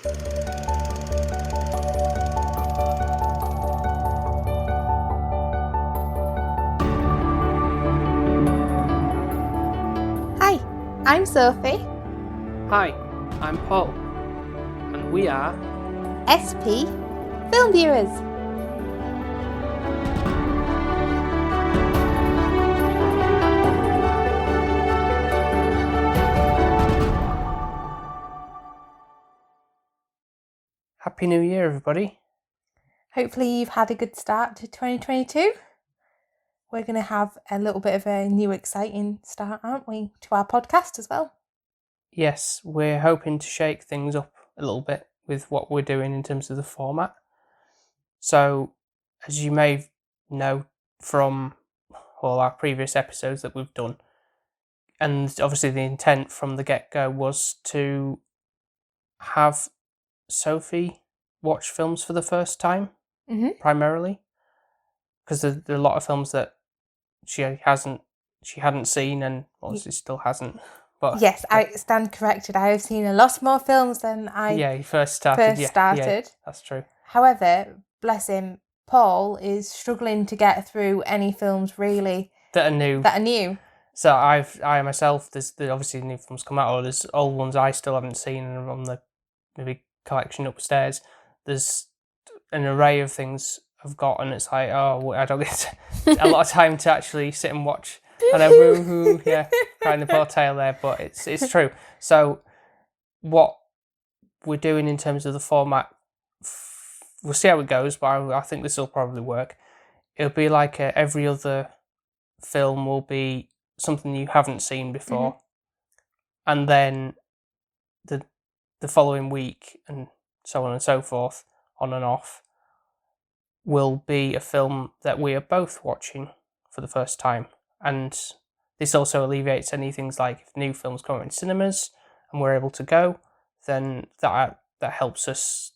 Hi, I'm Sophie. Hi, I'm Paul, and we are SP Film Viewers. Happy New Year, everybody. Hopefully you've had a good start to 2022. We're going to have a little bit of a new exciting start, aren't we, to our podcast as well? Yes, we're hoping to shake things up a little bit with what we're doing in terms of the format. So, as you may know from all our previous episodes that we've done, and obviously the intent from the get-go was to have Sophie watch films for the first time, primarily, because there are a lot of films that she hadn't seen, and obviously still hasn't. But yes, I stand corrected. I have seen a lot more films than I first started. Yeah, that's true. However, bless him, Paul is struggling to get through any films really that are new. So I myselse, there's obviously new films come out, or there's old ones I still haven't seen, and on the maybe collection upstairs, there's an array of things I've got, and it's like, oh, I don't get a lot of time to actually sit and watch. I know, boo-hoo, yeah, crying the poor tale there, but it's true. So what we're doing in terms of the format, we'll see how it goes, but I think this will probably work. It'll be like every other film will be something you haven't seen before, and then the following week, and so on and so forth, on and off, will be a film that we are both watching for the first time. And this also alleviates any things like if new films come out in cinemas and we're able to go, then that helps us,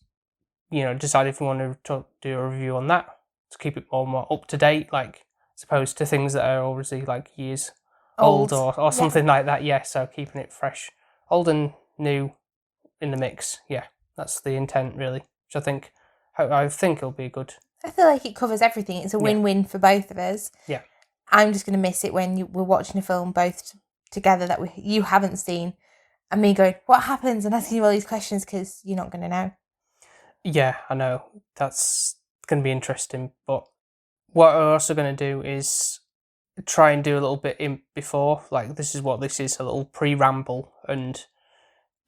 decide if we want to do a review on that, to keep it more up to date, like as opposed to things that are obviously like years old or something like that. Yeah, so keeping it fresh, old and new in the mix. Yeah, that's the intent really, which I think it'll be good. I feel like it covers everything. It's a win-win for both of us. Yeah. I'm just going to miss it when we're watching a film both together that you haven't seen, and me going, what happens? And asking you all these questions because you're not going to know. Yeah, I know. That's going to be interesting. But what we're also going to do is try and do a little bit in before. Like, this is what this is, a little pre-ramble, and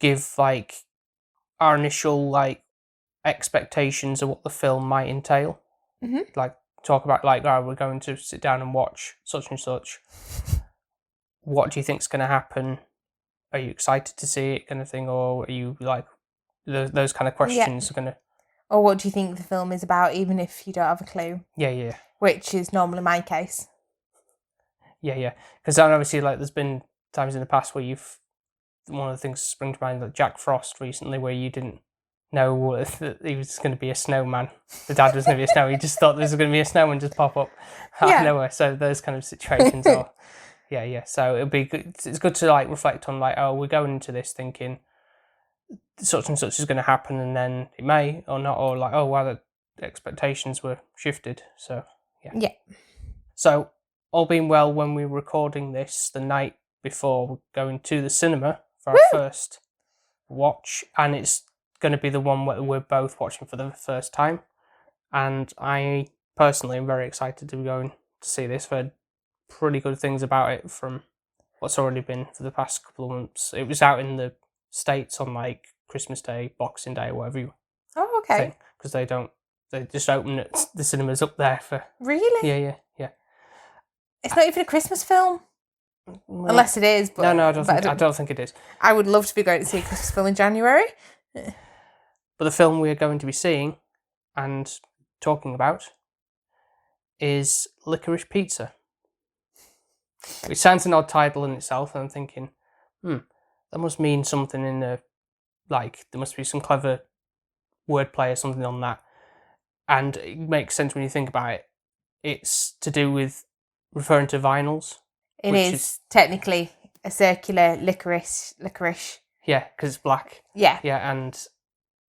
give, like, our initial, like, expectations of what the film might entail. Like, talk about, like, we're going to sit down and watch such and such. What do you think's going to happen? Are you excited to see it, kind of thing, or are you like those kind of questions are going to? Or what do you think the film is about, even if you don't have a clue? Yeah. Which is normally my case. Yeah. Because obviously, like, there's been times in the past where one of the things spring to mind, like Jack Frost recently, where you didn't know that he was going to be a snowman. The dad was going to be a snowman. He just thought there was going to be a snowman just pop up out of nowhere. So those kind of situations are, yeah. So it'll be good. It's good to like reflect on, like, oh, we're going into this thinking such and such is going to happen, and then it may or not, or like, oh, wow, the expectations were shifted. So yeah. So all being well, when we're recording this the night before, we're going to the cinema for our first watch, and it's going to be the one where we're both watching for the first time, and I personally am very excited to be going to see this. I've heard pretty good things about it from what's already been for the past couple of months. It was out in the States on like Christmas Day, Boxing Day, or whatever you think, because they just open it, the cinemas up there for... Really? Yeah. It's not even a Christmas film? Well, unless it is, but... No, I don't think it is. I would love to be going to see a Christmas film in January. But the film we are going to be seeing and talking about is Licorice Pizza. It sounds an odd title in itself, and I'm thinking, that must mean something in the... Like, there must be some clever wordplay or something on that. And it makes sense when you think about it. It's to do with referring to vinyls. It is technically a circular licorice. Yeah, because it's black. Yeah. Yeah, and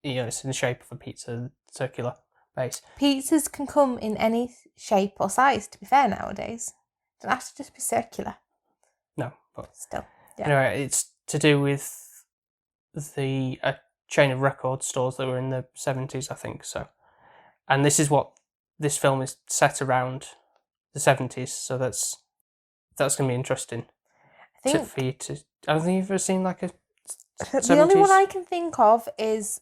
it's in the shape of a pizza, circular base. Pizzas can come in any shape or size, to be fair, nowadays. It doesn't have to just be circular. No, but still, yeah. Anyway, it's to do with the chain of record stores that were in the 70s, I think. So, and this is what this film is set around, the 70s. So that's going to be interesting. I think for you to. I don't think you've ever seen like a. 70s? The only one I can think of is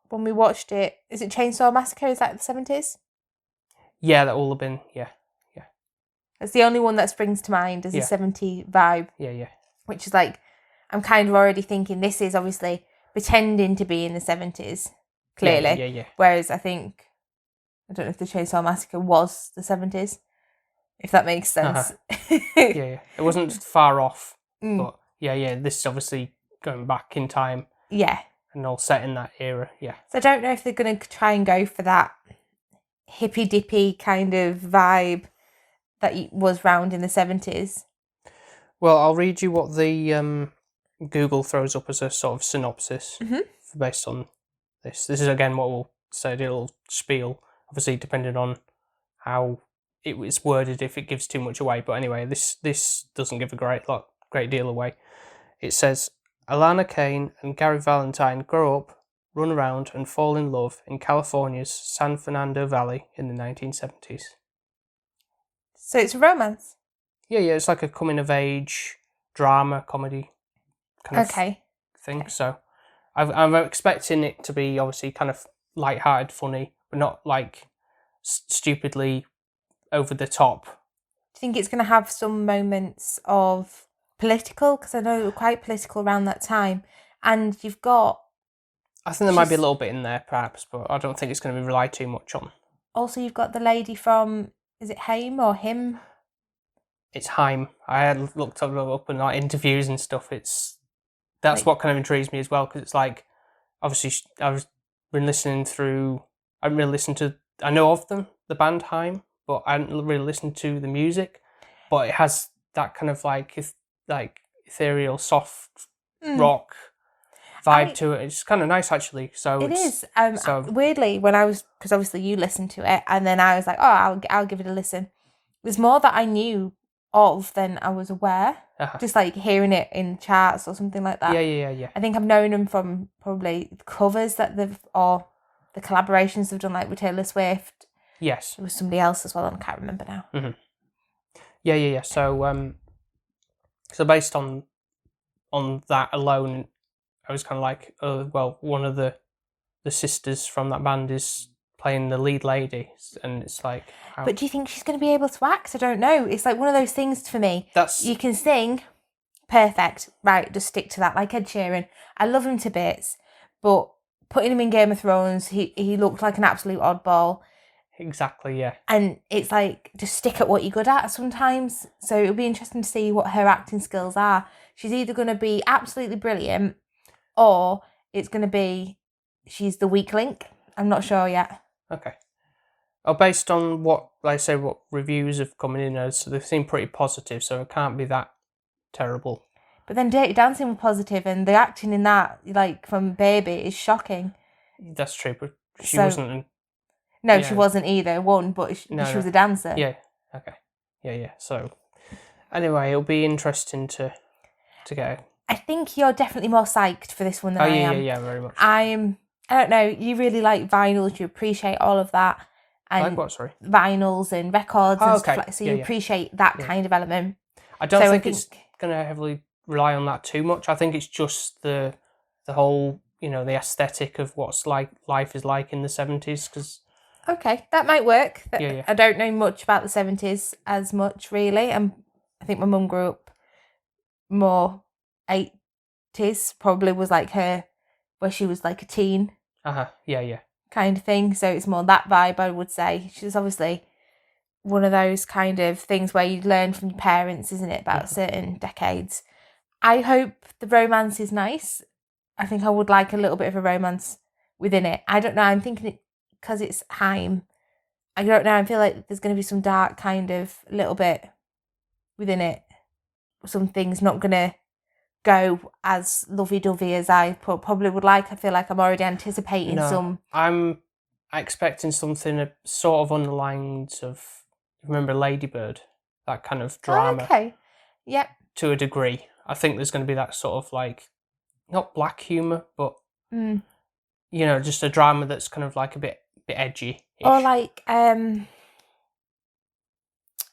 when we watched it. Is it Chainsaw Massacre? Is that the 70s? Yeah, that will have been. Yeah. It's the only one that springs to mind as a 70 vibe. Yeah. Which is like, I'm kind of already thinking this is obviously pretending to be in the 70s, clearly. Yeah. Whereas I think, I don't know if the Chainsaw Massacre was the 70s, if that makes sense. Yeah. It wasn't far off, but yeah, this is obviously going back in time. Yeah. And all set in that era, yeah. So I don't know if they're going to try and go for that hippy-dippy kind of vibe that was round in the 70s. Well, I'll read you what the Google throws up as a sort of synopsis based on this. This is, again, what we'll say, a little spiel, obviously depending on how it was worded, if it gives too much away. But anyway, this doesn't give a great deal away. It says, Alana Kane and Gary Valentine grow up, run around and fall in love in California's San Fernando Valley in the 1970s. So it's a romance? Yeah, it's like a coming-of-age drama, comedy kind of thing. Okay. So I'm expecting it to be obviously kind of light-hearted, funny, but not like stupidly over the top. Do you think it's going to have some moments of political? Because I know it was quite political around that time. And you've got... I think there might be a little bit in there, perhaps, but I don't think it's going to be relied too much on. Also, you've got the lady from... Is it Haim or Him? It's Haim. I had looked up in like interviews and stuff. That's what kind of intrigues me as well, because it's like, obviously, I've been listening through... I haven't really listened to... I know of them, the band Haim, but I haven't really listened to the music. But it has that kind of like ethereal, soft rock vibe to it. It's kind of nice, actually. So it is. Weirdly, when I was, because obviously you listened to it, and then I was like, oh, I'll give it a listen. There's more that I knew of than I was aware. Just like hearing it in charts or something like that. Yeah. I think I've known them from probably covers that or the collaborations they've done, like with Taylor Swift. Yes. There was somebody else as well, and I can't remember now. Mm-hmm. Yeah. So based on that alone, I was kind of like, one of the sisters from that band is playing the lead lady, and it's like... But do you think she's going to be able to act? I don't know. It's like one of those things for me. You can sing, perfect, right, just stick to that, like Ed Sheeran. I love him to bits, but putting him in Game of Thrones, he looked like an absolute oddball. Exactly, yeah. And it's like, just stick at what you're good at sometimes. So it'll be interesting to see what her acting skills are. She's either going to be absolutely brilliant, or it's going to be she's the weak link. I'm not sure yet. Okay. Based on what reviews have come in as, so they seem pretty positive, so it can't be that terrible. But then Dirty Dancing was positive, and the acting in that, like from Baby, is shocking. That's true, but she wasn't. She wasn't either. But she was a dancer. Yeah. Okay. Yeah. So, anyway, it'll be interesting to get. I think you're definitely more psyched for this one than I am. Yeah, very much. I don't know. You really like vinyls. You appreciate all of that. And like what? Sorry. Vinyls and records and stuff like that. So you appreciate that kind of element. I don't think it's going to heavily rely on that too much. I think it's just the whole, the aesthetic of what's like life is like in the 70s. Cause... Okay, that might work. Yeah. I don't know much about the 70s as much, really. I think my mum grew up more 80s. Probably was like her, where she was like a teen. Yeah. Kind of thing. So it's more that vibe, I would say. She's obviously one of those kind of things where you learn from your parents, isn't it, about certain decades. I hope the romance is nice. I think I would like a little bit of a romance within it. I don't know. I'm thinking it because it's Haim. I don't know. I feel like there's going to be some dark kind of little bit within it. Some things not going to go as lovey-dovey as I probably would like. I feel like I'm already anticipating some. I'm expecting something sort of on the lines of, remember Ladybird, that kind of drama. Okay. Yep. To a degree, I think there's going to be that sort of like, not black humor, but just a drama that's kind of like a bit edgy. Or like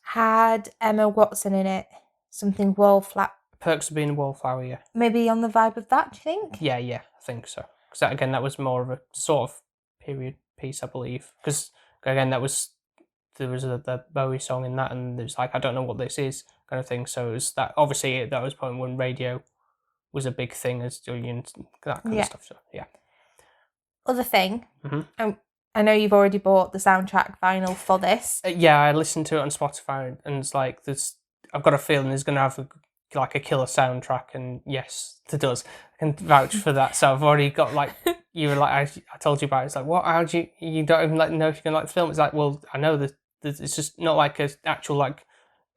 had Emma Watson in it, something wallflower. Perks of Being a Wallflower, yeah. Maybe on the vibe of that, do you think? Yeah, I think so. Because that was more of a sort of period piece, I believe. Because again, there was the Bowie song in that, and it was like, I don't know what this is, kind of thing. So it was that, obviously that was point when radio was a big thing, as that kind of stuff. So yeah. Other thing, I know you've already bought the soundtrack vinyl for this. Yeah, I listened to it on Spotify, and it's like I've got a feeling there's going to have a killer soundtrack, and yes, it does. I can vouch for that. So I've already got like, you were like, I told you about it. It's like, what? How do you don't even like know if you can like the film? It's like, well, I know that it's just not like an actual like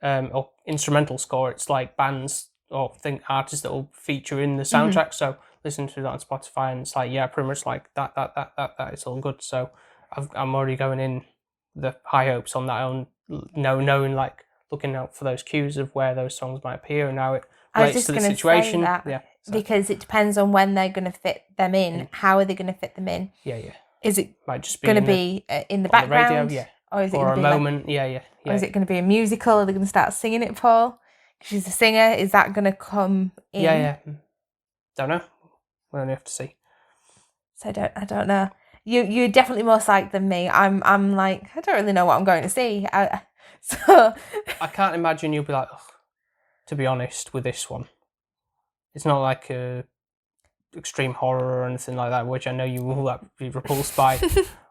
or instrumental score. It's like bands or artists that will feature in the soundtrack. So listen to that on Spotify, and it's like, yeah, pretty much like that. It's all good. So I'm already going in the high hopes on that own, knowing like, looking out for those cues of where those songs might appear and how it relates to the situation. Because it depends on when they're going to fit them in. How are they going to fit them in? Yeah. Is it might just be going to be in the background? The radio, Or is it or going to be a moment? Or is it going to be a musical? Are they going to start singing it, Paul? Because she's a singer. Is that going to come in? Yeah. Don't know. We'll only have to see. So I don't know. You're definitely more psyched than me. I'm like, I don't really know what I'm going to see. So I can't imagine you'll be like, to be honest, with this one, it's not like a extreme horror or anything like that, which I know you will be repulsed by,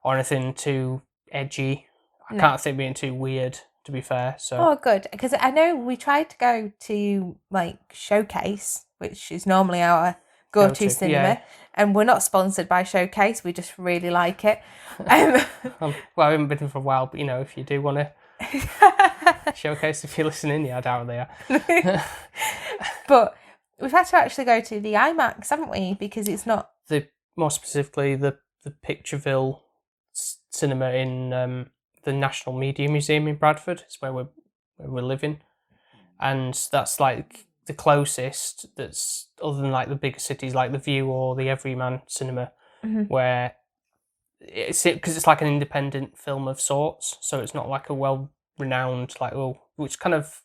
or anything too edgy. I can't think being too weird, to be fair. So. Oh, good, because I know we tried to go to like Showcase, which is normally our go-to cinema, and we're not sponsored by Showcase. We just really like it. Well, I haven't been for a while, but if you do want to Showcase, if you're listening, I doubt they are. But we've had to actually go to the IMAX, haven't we? Because it's not more specifically the Pictureville cinema in the National Media Museum in Bradford. It's where we're living, and that's like the closest that's, other than like the bigger cities like the View or the Everyman Cinema, where it's because it's like an independent film of sorts, so it's not like a well-renowned which kind of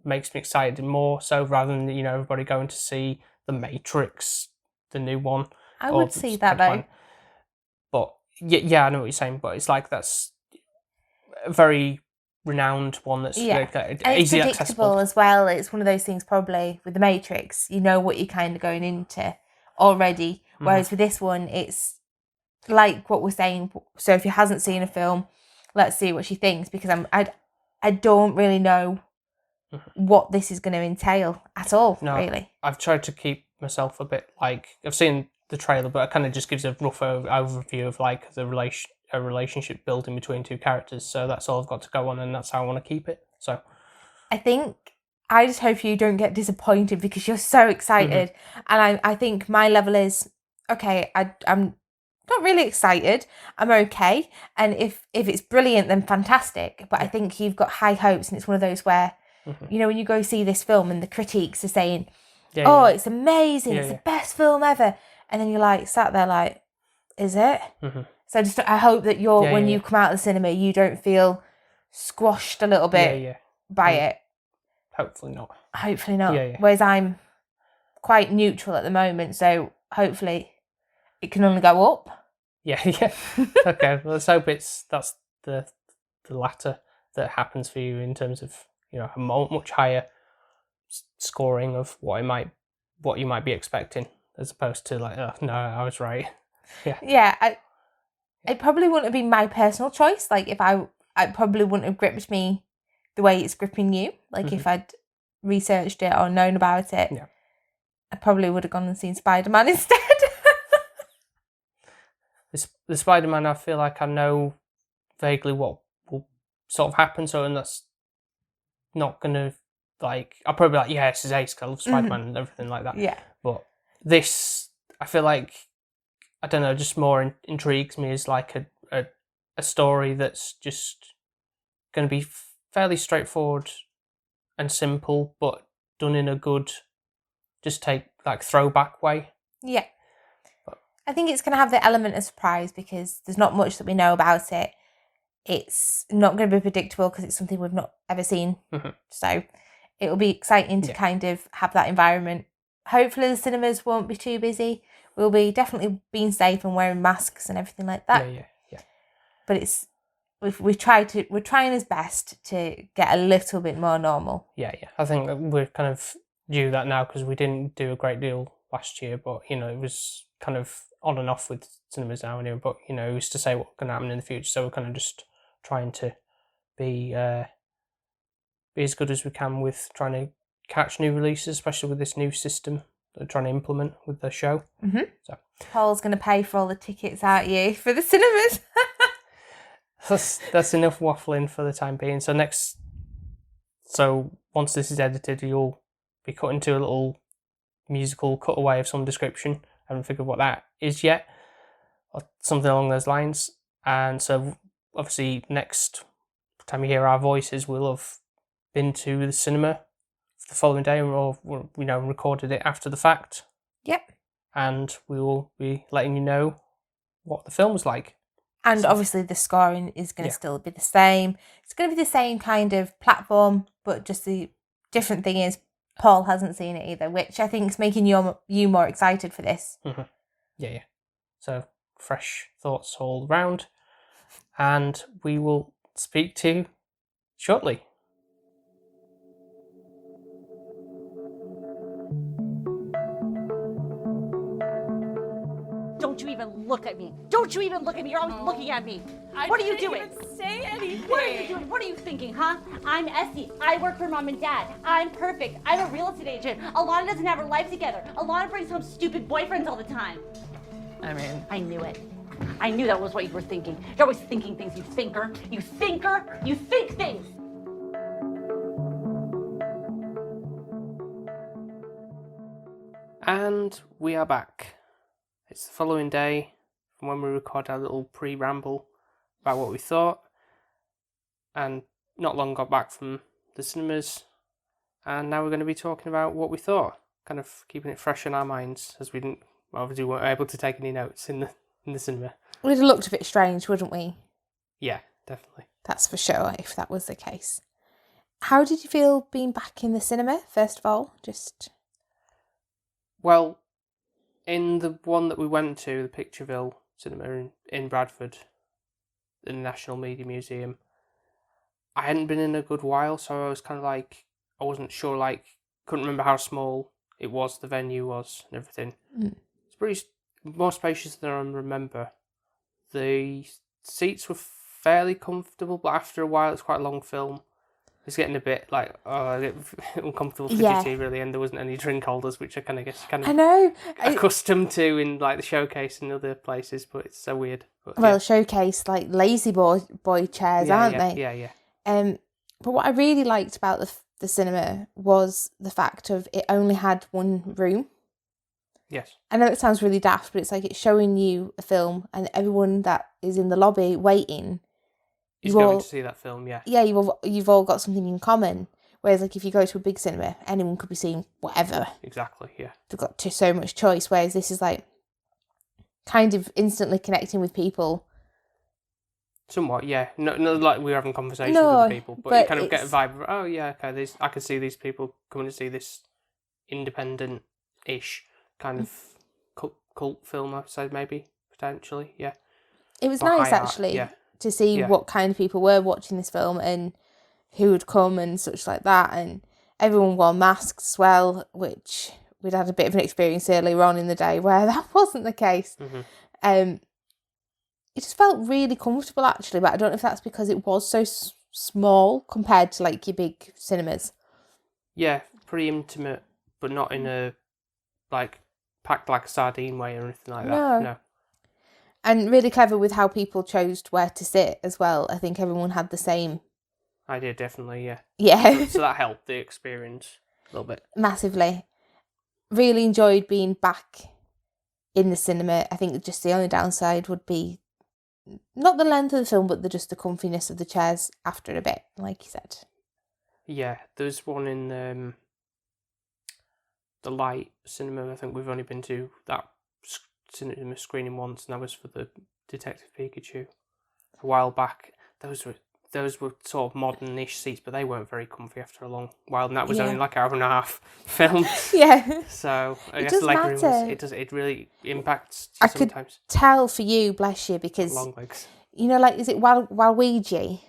makes me excited more so, rather than everybody going to see The Matrix, the new one. I would see that though. But yeah, I know what you're saying. But it's like that's a very renowned one that's easily predictable accessible as well. It's one of those things, probably with The Matrix, you know what you're kind of going into already. Whereas with this one, it's like what we're saying. So if you hasn't seen a film, let's see what she thinks, because I don't really know what this is going to entail at all. No, really. I've tried to keep myself a bit like, I've seen the trailer, but it kind of just gives a rough overview of like the relationship building between two characters. So that's all I've got to go on, and that's how I want to keep it. So I just hope you don't get disappointed, because you're so excited. And I think my level is, okay, I'm not really excited. I'm okay. And if it's brilliant, then fantastic. But I think you've got high hopes, and it's one of those where, when you go see this film and the critiques are saying, it's amazing, it's the best film ever. And then you're like, sat there like, is it? So I hope that when you come out of the cinema, you don't feel squashed a little bit by it. Hopefully not. Yeah. Whereas I'm quite neutral at the moment, so hopefully it can only go up. Yeah. Okay, well, let's hope that's the latter that happens for you, in terms of a much higher scoring of what you might be expecting, as opposed to like, oh no, I was right. Yeah. It probably wouldn't have been my personal choice. Like, if I probably wouldn't have gripped me the way it's gripping you. Like, if I'd researched it or known about it, I probably would have gone and seen Spider-Man instead. The Spider-Man, I feel like I know vaguely what will sort of happen, so, and that's not going to like, I'll probably be like, yeah, this is ace, 'cause I love Spider-Man and everything like that. Yeah. But this, I feel like, I don't know, just more intrigues me as like a story that's just going to be fairly straightforward and simple, but done in a good, just take like throwback way. Yeah. I think it's going to have the element of surprise because there's not much that we know about it. It's not going to be predictable because it's something we've not ever seen. So it'll be exciting to kind of have that environment. Hopefully the cinemas won't be too busy. We'll be definitely being safe and wearing masks and everything like that. Yeah. But it's we're trying as best to get a little bit more normal. Yeah. I think we're kind of due that now because we didn't do a great deal last year, but it was kind of on and off with cinemas now anyway. But it was to say what's going to happen in the future, so we're kind of just trying to be as good as we can with trying to catch new releases, especially with this new system that they're trying to implement with the show. So Paul's going to pay for all the tickets, aren't you, for the cinemas? that's enough waffling for the time being. So once this is edited, you'll be cut into a little musical cutaway of some description. I haven't figured what that is yet, or something along those lines. And so obviously next time you hear our voices, we'll have been to the cinema the following day, or recorded it after the fact. Yep. And we will be letting you know what the film was like. And obviously the scoring is going to still be the same. It's going to be the same kind of platform, but just the different thing is Paul hasn't seen it either, which I think is making you more excited for this. Yeah. So fresh thoughts all round, and we will speak to you shortly. Don't you even look at me. Don't you even look at me. You're always looking at me. What are you doing? I didn't say anything. What are you doing? What are you thinking, huh? I'm Essie. I work for Mom and Dad. I'm perfect. I'm a real estate agent. Alana doesn't have her life together. Alana brings home stupid boyfriends all the time. I mean, I knew it. I knew that was what you were thinking. You're always thinking things, you thinker. You thinker. You think things. And we are back. It's the following day from when we recorded our little pre-ramble about what we thought, and not long got back from the cinemas, and now we're going to be talking about what we thought, kind of keeping it fresh in our minds, as we obviously weren't able to take any notes in the cinema. We'd have looked a bit strange, wouldn't we? Yeah, definitely. That's for sure, if that was the case. How did you feel being back in the cinema, first of all? Well, in the one that we went to, the Pictureville Cinema in Bradford, the National Media Museum, I hadn't been in a good while, so I was kind of like, I wasn't sure, couldn't remember how small it was, the venue was, and everything. It's pretty more spacious than I remember. The seats were fairly comfortable, but after a while, it's quite a long film. It's getting a bit uncomfortable fidgety, really, and there wasn't any drink holders, which I kind of I know. Accustomed to in the showcase and other places, but it's so weird. But, showcase lazy boy chairs, aren't they? Yeah. But what I really liked about the cinema was the fact of it only had one room. Yes. I know it sounds really daft, but it's it's showing you a film, and everyone that is in the lobby waiting is going to see that film, yeah. Yeah, you've all got something in common. Whereas, if you go to a big cinema, anyone could be seeing whatever. Exactly, yeah. They've got so much choice. Whereas this is kind of instantly connecting with people. Somewhat, yeah. No, like we're having conversations with other people, but you kind of get a vibe of, oh yeah, okay, I can see these people coming to see this independent-ish kind of cult film episode, maybe, potentially, yeah. It was nice, actually, to see what kind of people were watching this film and who would come and such like that. And everyone wore masks as well, which we'd had a bit of an experience earlier on in the day where that wasn't the case. It just felt really comfortable, actually, but I don't know if that's because it was so small compared to your big cinemas. Yeah, pretty intimate, but not in a packed like a sardine way or anything like that. No. And really clever with how people chose where to sit as well. I think everyone had the same I did, definitely, yeah. Yeah. So that helped the experience a little bit. Massively. Really enjoyed being back in the cinema. I think just the only downside would be not the length of the film, but just the comfiness of the chairs after a bit, like you said. Yeah, there's one in the Light cinema. I think we've only been to that cinema screening once, and that was for the Detective Pikachu a while back. Those were sort of modern-ish seats, but they weren't very comfy after a long while, and that was only like an hour and a half film. Yeah. So I guess does the legroom matter. it really impacts you sometimes. Could tell for you, bless you, because long legs. You know, like, is it Waluigi?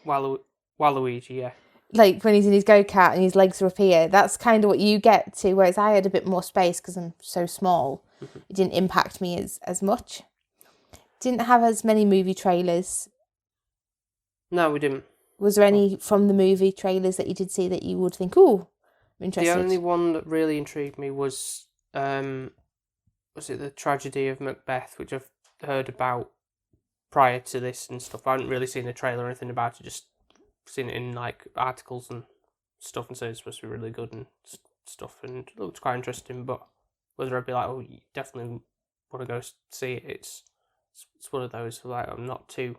Waluigi, yeah. Like when he's in his go-kart and his legs are up here, that's kind of what you get to, whereas I had a bit more space because I'm so small. It didn't impact me as much. Didn't have as many movie trailers. No, we didn't. Was there any from the movie trailers that you did see that you would think, oh, I'm interested? The only one that really intrigued me was it The Tragedy of Macbeth, which I've heard about prior to this and stuff. I hadn't really seen a trailer or anything about it, just seen it in like articles and stuff, and said it's supposed to be really good and stuff, and it looked quite interesting. But whether I'd be like, oh, you definitely want to go see it, it's one of those like I'm not too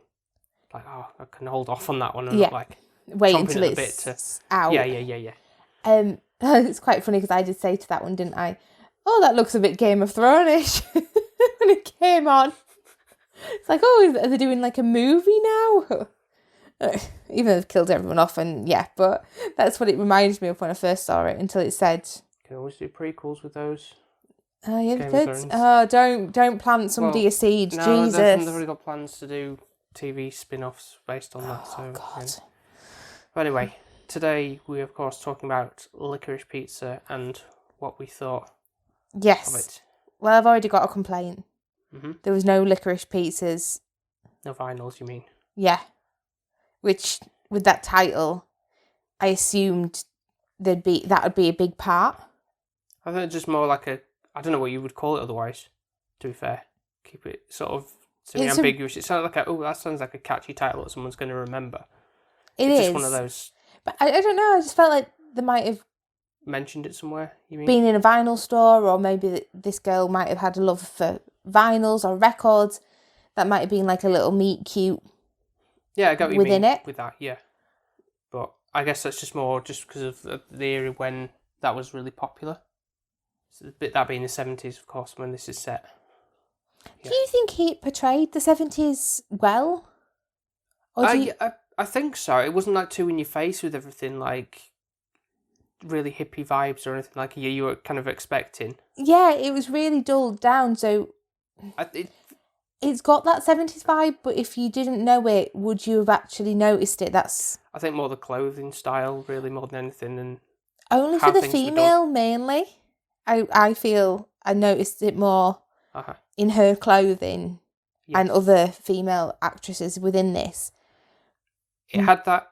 like, oh, I can hold off on that one. I'm not like wait until it's out. Yeah. It's quite funny because I did say to that one, didn't I? Oh, that looks a bit Game of Thrones-ish when it came on. It's like, oh, are they doing like a movie now? Even though they've killed everyone off, and yeah, but that's what it reminded me of when I first saw it. Until it said, you can always do prequels with those. Oh yeah, they could. Oh, don't plant somebody a seed, no, Jesus. They've already got plans to do TV spin-offs based on that. So, God. Yeah. But anyway, today we of course talking about Licorice Pizza and what we thought of Yes. it. Well, I've already got a complaint. Mm-hmm. There was no licorice pizzas. No vinyls, you mean? Yeah. Which, with that title, I assumed that would be a big part. I think it's just more like I don't know what you would call it otherwise, to be fair. Keep it sort of semi-ambiguous. It sounds like that sounds like a catchy title that someone's going to remember. It's just one of those. But I don't know, I just felt like they might have mentioned it somewhere, you mean? Been in a vinyl store, or maybe this girl might have had a love for vinyls or records. That might have been like a little meet cute. Yeah, I got what you within mean it. with that, yeah. But I guess that's just more just because of the era when that was really popular. So that being the 70s, of course, when this is set. Yeah. Do you think he portrayed the 70s well? I think so. It wasn't like too in your face with everything, like really hippie vibes or anything like you were kind of expecting. Yeah, it was really dulled down, so it's got that 70s vibe, but if you didn't know it, would you have actually noticed it? I think more the clothing style, really, more than anything. And only for the female, mainly. I feel I noticed it more in her clothing and other female actresses within this. It had that,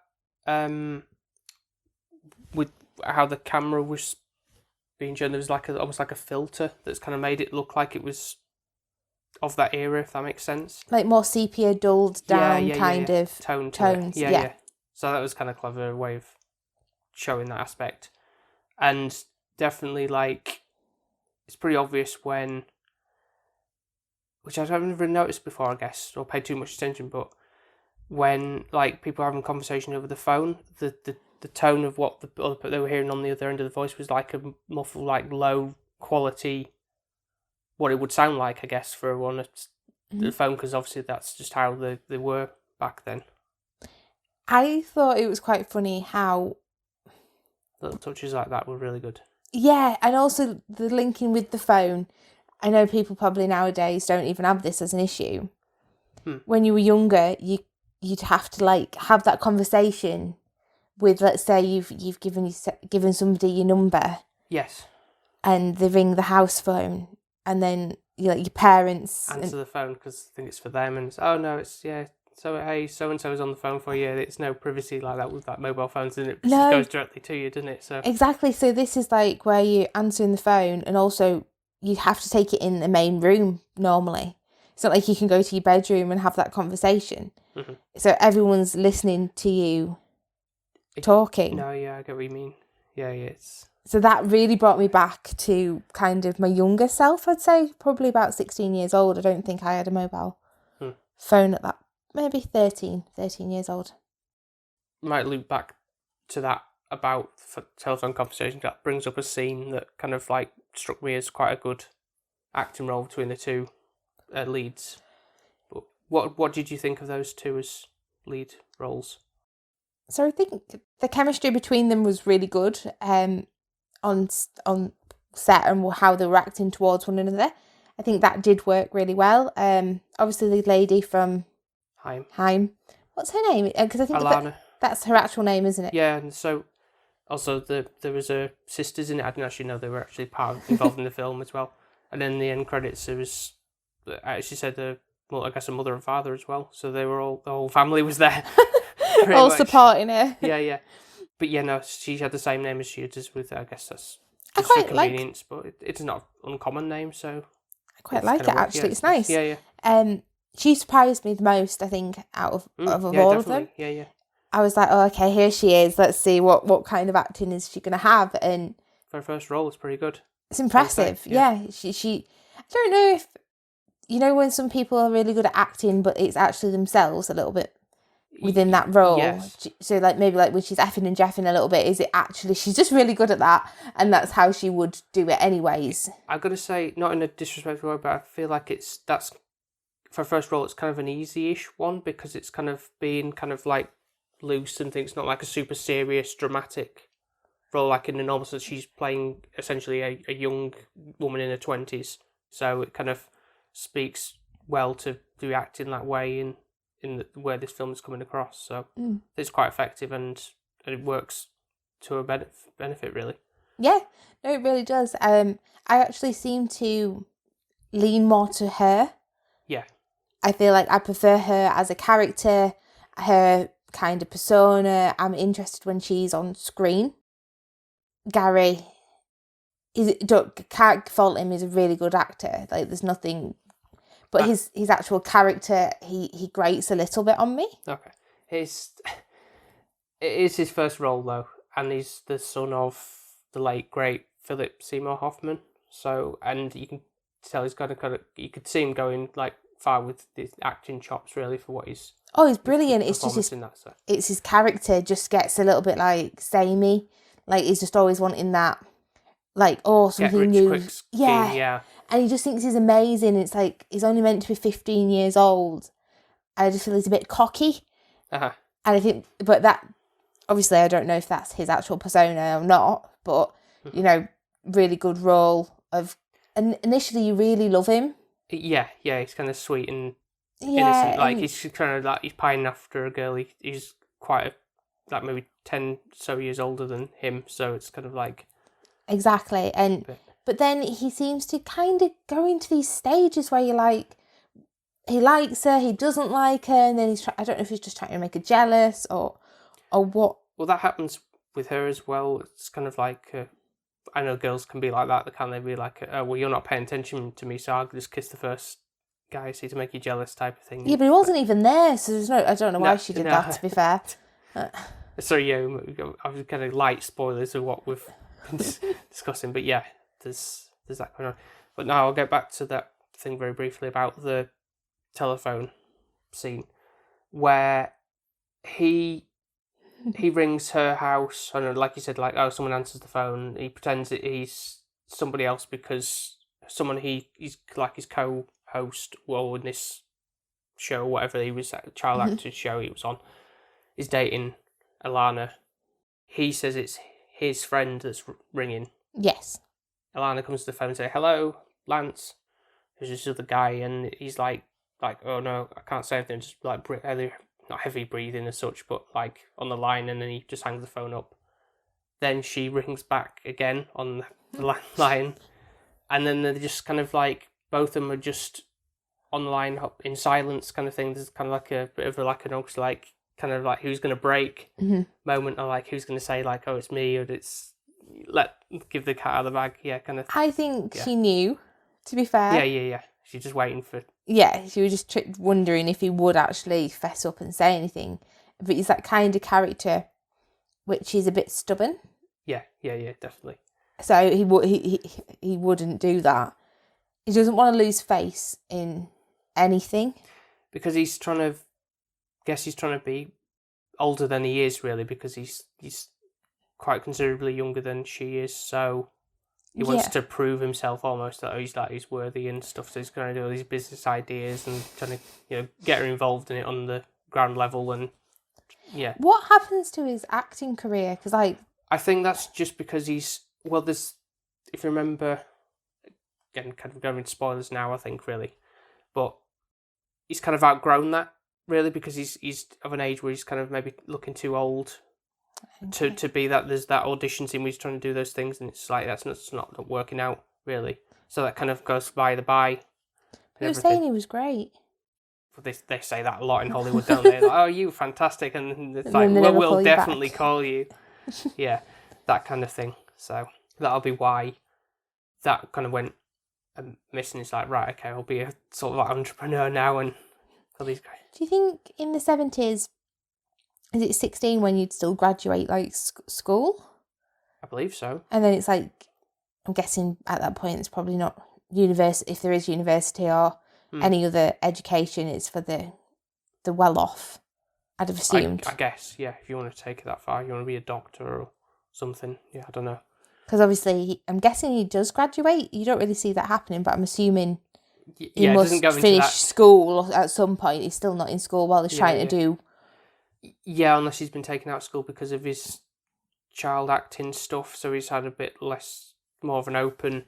with how the camera was being shown, there was like almost like a filter that's kind of made it look like it was of that era, if that makes sense. Like more sepia, dulled down kind of tones. Yeah. So that was kind of clever way of showing that aspect. And definitely like, it's pretty obvious when, which I've never noticed before, I guess, or paid too much attention, but when like people are having a conversation over the phone, the tone of what they were hearing on the other end of the voice was like a muffled, like low quality, what it would sound like, I guess, for one at the phone, because obviously that's just how they were back then. I thought it was quite funny how little touches like that were really good. Yeah, and also the linking with the phone. I know people probably nowadays don't even have this as an issue. When you were younger, you'd have to like have that conversation with, let's say you've given somebody your number. Yes. And they ring the house phone, and then your parents answer the phone because I think it's for them, and it's, oh no, it's so hey, so and so is on the phone for you. It's no privacy like that with that mobile phones, and it just goes directly to you, doesn't it? So exactly. So this is like where you're answering the phone, and also you have to take it in the main room normally. It's not like you can go to your bedroom and have that conversation. So everyone's listening to you talking. No, yeah, I get what you mean. Yeah, it's... So that really brought me back to kind of my younger self, I'd say. Probably about 16 years old. I don't think I had a mobile phone at that. Maybe 13 years old. Might loop back to that about telephone conversations. That brings up a scene that kind of like struck me as quite a good acting role between the two leads. But what did you think of those two as lead roles? So I think the chemistry between them was really good on set and how they were acting towards one another. I think that did work really well. Obviously the lady from Heim. What's her name? Because I think Alana. That's her actual name, isn't it? Yeah, and so also there was sisters in it. I didn't actually know they were actually involved in the film as well. And then the end credits, there was, I actually said, I guess a mother and father as well. So they were the whole family was there. All supporting her. Yeah. But yeah, no, she had the same name as she does with, I guess that's I just for quite convenience, but it's not an uncommon name, so... I quite like it, actually. Yeah, it's nice. Yeah. She surprised me the most, I think, out of all of them. Yeah. I was like, oh, okay, here she is. Let's see what kind of acting is she going to have. And for her first role, it's pretty good. It's impressive. Yeah. She. I don't know if, when some people are really good at acting, but it's actually themselves a little bit within that role. Yes. So maybe when she's effing and jeffing a little bit, is it actually she's just really good at that, and that's how she would do it anyways? I've got to say, not in a disrespectful way, but I feel like that's for a first role, it's kind of an easy-ish one because it's kind of being kind of like loose and things, not like a super serious, dramatic role like in the normal sense. She's playing essentially a young woman in her 20s, so it kind of speaks well to do acting that way in where this film is coming across. So it's quite effective and it works to a benefit really. Yeah, no, it really does. I actually seem to lean more to her. Yeah. I feel like I prefer her as a character, her kind of persona. I'm interested when she's on screen. Gary, can't fault him, he's a really good actor. Like, there's nothing... But his actual character, he grates a little bit on me. Okay. It is his first role, though, and he's the son of the late, great Philip Seymour Hoffman. So, and you can tell he's got you could see him going, like, far with the acting chops, really, for what he's... Oh, he's brilliant. It's just it's his character just gets a little bit, like, samey. Like, he's just always wanting that, like, something new. Yeah. And he just thinks he's amazing. It's like, he's only meant to be 15 years old. I just feel he's a bit cocky. Uh-huh. And I think, but that, obviously, I don't know if that's his actual persona or not, but, really good role of, and initially you really love him. Yeah, he's kind of sweet and innocent. Like, he's kind of like, he's pining after a girl. He's quite maybe 10 so years older than him, so it's kind of like... Exactly, but then he seems to kind of go into these stages where you're like, he likes her, he doesn't like her, and then I don't know if he's just trying to make her jealous or what. Well, that happens with her as well. It's kind of like, I know girls can be like that. Can't they be like, well, you're not paying attention to me, so I'll just kiss the first guy I see to make you jealous type of thing. Yeah, but he wasn't even there, so I don't know why she did that, to be fair. Sorry, I was kind of light spoilers of what we've been discussing, but yeah, there's that going on. But now I'll get back to that thing very briefly about the telephone scene where he rings her house and, like you said, like, someone answers the phone. He pretends that he's somebody else because someone he's like his co-host, in this show, whatever he was, child actor show he was on, is dating Alana. He says it's his friend that's ringing. Yes. Alana comes to the phone and says, "Hello, Lance." There's this other guy, and he's like, "Oh no, I can't say anything." Just like not heavy breathing as such, but like on the line, and then he just hangs the phone up. Then she rings back again on the landline, and then they're just kind of like, both of them are just on the line in silence, kind of thing. There's kind of like a bit of kind of like who's going to break moment, or like who's going to say like, "Oh, it's me," or give the cat out of the bag. Yeah, kind of. I think she knew, to be fair. Yeah. She's just waiting for... Yeah, she was just wondering if he would actually fess up and say anything. But he's that kind of character which is a bit stubborn. Yeah, definitely. So he wouldn't do that. He doesn't want to lose face in anything. Because he's trying to be older than he is, really, because he's quite considerably younger than she is, so he wants to prove himself almost that he's worthy and stuff, so he's going to do all these business ideas and trying to get her involved in it on the ground level. And what happens to his acting career? Because I think that's just because there's, if you remember, again, kind of going into spoilers now, I think, really, but he's kind of outgrown that, really, because he's of an age where he's kind of maybe looking too old to be that. There's that audition scene where he's trying to do those things, and it's like that's not working out, really. So that kind of goes by the by. You were saying he was great. They say that a lot in Hollywood, don't they? Like, oh, you were fantastic, and it's like, we'll definitely call you. Yeah, that kind of thing. So that'll be why that kind of went missing. It's like, right, okay, I'll be a sort of like entrepreneur now, and all these guys. Do you think in the 70s, is it 16 when you'd still graduate like school? I believe so. And then it's like, I'm guessing at that point it's probably not university, if there is university or any other education, it's for the well-off, I'd have assumed. I guess, yeah, if you want to take it that far, you want to be a doctor or something. Yeah, I don't know. Because obviously, I'm guessing he does graduate. You don't really see that happening, but I'm assuming he must finish school at some point. He's still not in school while he's trying to do... Yeah, unless he's been taken out of school because of his child acting stuff, so he's had a bit more of an open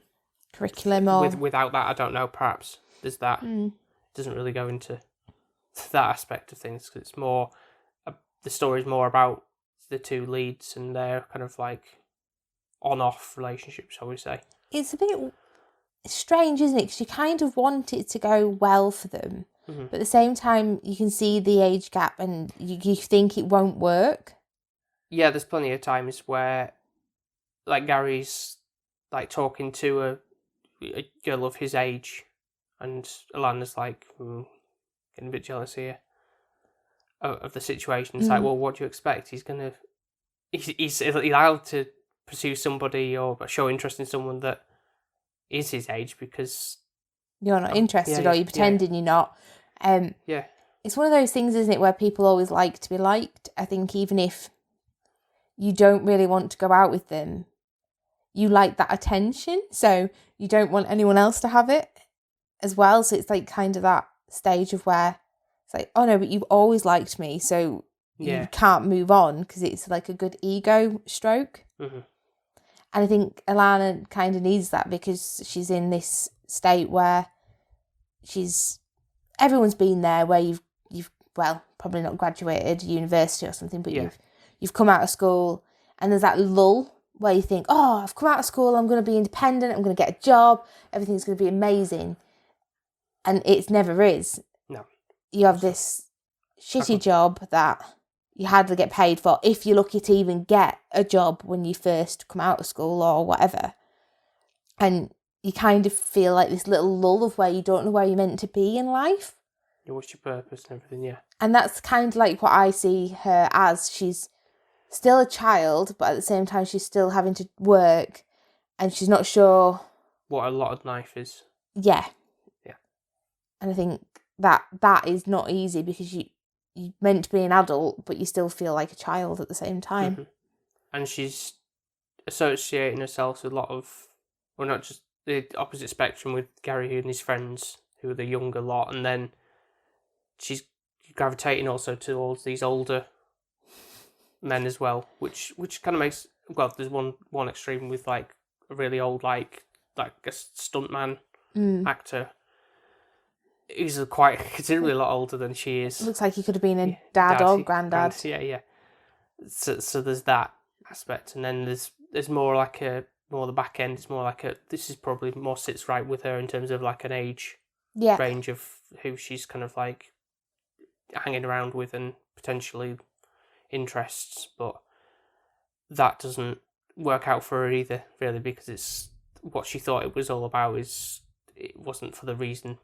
curriculum. Or... Without that, I don't know, perhaps there's that. It doesn't really go into that aspect of things, because it's more... the story's more about the two leads and their kind of like on-off relationship, shall we say. It's a bit strange, isn't it? Because you kind of want it to go well for them, but at the same time you can see the age gap and you think it won't work. Yeah, there's plenty of times where like Gary's like talking to a girl of his age, and Alana's like getting a bit jealous here of the situation. It's like, well, what do you expect? He's allowed to pursue somebody or show interest in someone that is his age because you're not interested, or you're pretending you're not. It's one of those things, isn't it, where people always like to be liked. I think even if you don't really want to go out with them, you like that attention, so you don't want anyone else to have it as well. So it's like kind of that stage of where it's like, oh no, but you've always liked me, so you can't move on, because it's like a good ego stroke. And I think Alana kind of needs that, because she's in this state where everyone's been there, where you've well, probably not graduated university or something, but you've come out of school, and there's that lull where you think, oh, I've come out of school, I'm going to be independent, I'm going to get a job, everything's going to be amazing. And it never is. No. You have this shitty job that you hardly get paid for, if you're lucky to even get a job when you first come out of school or whatever. And you kind of feel like this little lull of where you don't know where you're meant to be in life. What's your purpose and everything, yeah. And that's kind of like what I see her as. She's still a child, but at the same time she's still having to work, and she's not sure... what a lot of life is. Yeah. Yeah. And I think that is not easy, because you're meant to be an adult, but you still feel like a child at the same time. And she's associating herself with a lot of, well, not just the opposite spectrum with Gary and his friends, who are the younger lot, and then she's gravitating also towards these older men as well, which kind of makes, well, there's one extreme with like a really old like a stuntman actor. He's quite considerably a lot older than she is. Looks like he could have been a dad or granddad. Yeah. So there's that aspect, and then there's more like the back end. It's more like this is probably more sits right with her in terms of like an age range of who she's kind of like hanging around with and potentially interests, but that doesn't work out for her either, really, because it's what she thought it was all about it wasn't for the reason.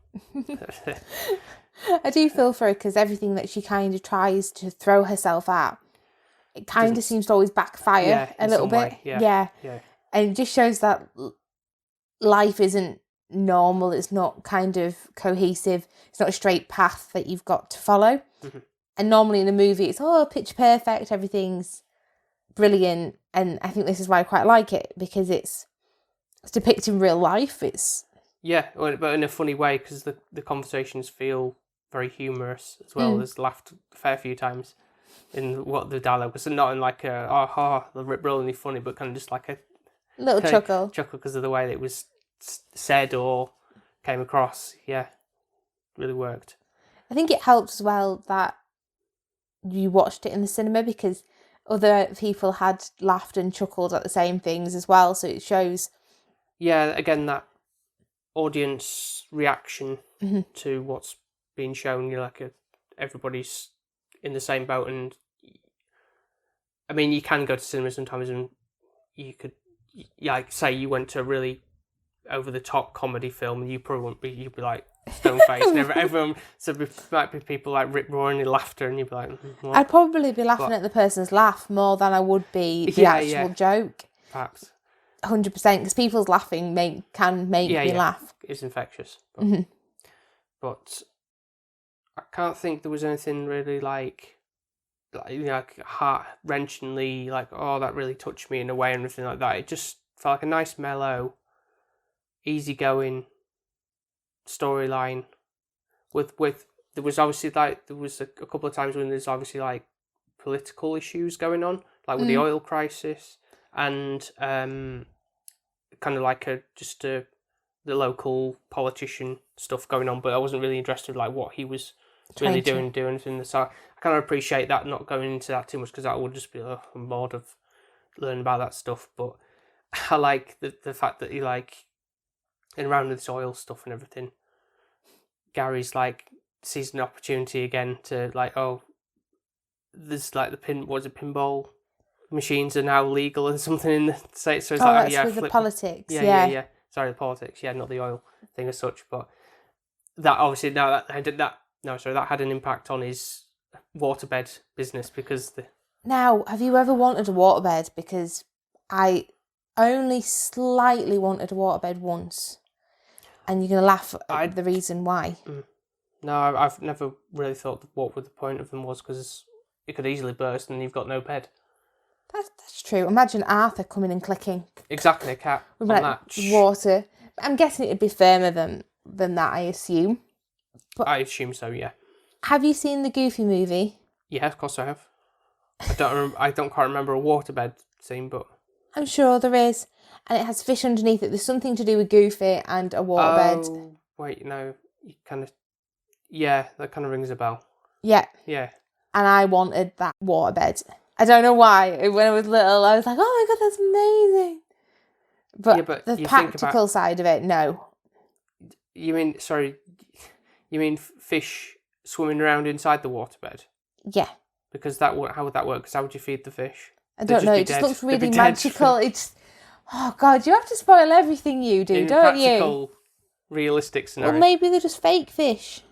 I do feel for her, because everything that she kind of tries to throw herself at, it kind of seems to always backfire a little bit. Way. Yeah. And it just shows that life isn't normal. It's not kind of cohesive. It's not a straight path that you've got to follow. Mm-hmm. And normally in a movie, it's picture perfect. Everything's brilliant. And I think this is why I quite like it, because it's depicting real life. But in a funny way, because the conversations feel very humorous as well. There's laughed a fair few times in what the dialogue was, not in like they're brilliantly funny, but kind of just like a little chuckle because of the way that it was said or came across. Yeah, really worked. I think it helped as well that you watched it in the cinema, because other people had laughed and chuckled at the same things as well, so it shows. Yeah, again, that audience reaction to what's being shown. You're like everybody's in the same boat, and I mean, you can go to cinema sometimes, and you could, like, say you went to a really over the top comedy film, and you probably wouldn't be. You'd be like stone faced, and everyone. So there might be people like rip roaring in laughter, and you'd be like, what? I'd probably be laughing at the person's laugh more than I would be the actual joke. Perhaps 100%, because people's laughing can make me laugh. It's infectious, but I can't think there was anything really like heart-wrenchingly, like, oh, that really touched me in a way and everything like that. It just felt like a nice, mellow, easygoing storyline. With there was obviously a couple of times when there's obviously like political issues going on, like with the oil crisis and kind of like the local politician stuff going on. But I wasn't really interested in like what he was really doing anything. So I kind of appreciate that, not going into that too much, because that would just be I'm bored of learning about that stuff. But I like the fact that he like in around with this oil stuff and everything. Gary's like sees an opportunity again to like, there's like pinball machines are now legal and something in the States. So it's with the politics. Yeah. Sorry, the politics. Yeah, not the oil thing as such, but that obviously that had an impact on his waterbed business, because Now, have you ever wanted a waterbed? Because I only slightly wanted a waterbed once, and you're gonna laugh at the reason why. No, I've never really thought what the point of them was, because it could easily burst and you've got no bed. That's true. Imagine Arthur coming and clicking. Exactly, a cat on that. Water. I'm guessing it'd be firmer than that, I assume. But I assume so, yeah. Have you seen the Goofy movie? Yeah, of course I have. I don't quite remember a waterbed scene, but I'm sure there is, and it has fish underneath it. There's something to do with Goofy and a waterbed. Oh, wait, no, you kind of, yeah, that kind of rings a bell. Yeah. And I wanted that waterbed. I don't know why. When I was little, I was like, "Oh my god, that's amazing!" But the practical side of it, no. You mean fish swimming around inside the waterbed? Yeah. Because how would that work? Because how would you feed the fish? I don't know. It just looks really magical. It's, oh god, you have to spoil everything you do, don't you? Practical, realistic scenario. Or maybe they're just fake fish.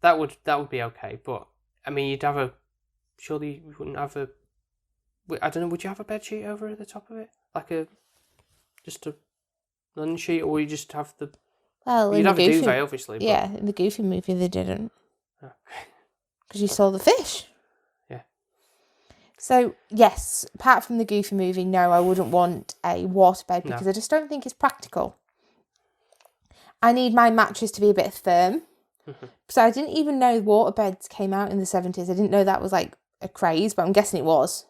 That would be okay, but I mean, surely you wouldn't have I don't know. Would you have a bed sheet over the top of it, like just a linen sheet, or you just have the? Well, you'd have a duvet, obviously. But... Yeah, in the Goofy movie they didn't. Because you saw the fish. Yeah. So yes, apart from the Goofy movie, no, I wouldn't want a waterbed because I just don't think it's practical. I need my mattress to be a bit firm. So I didn't even know waterbeds came out in the 70s. I didn't know that was like a craze, but I'm guessing it was.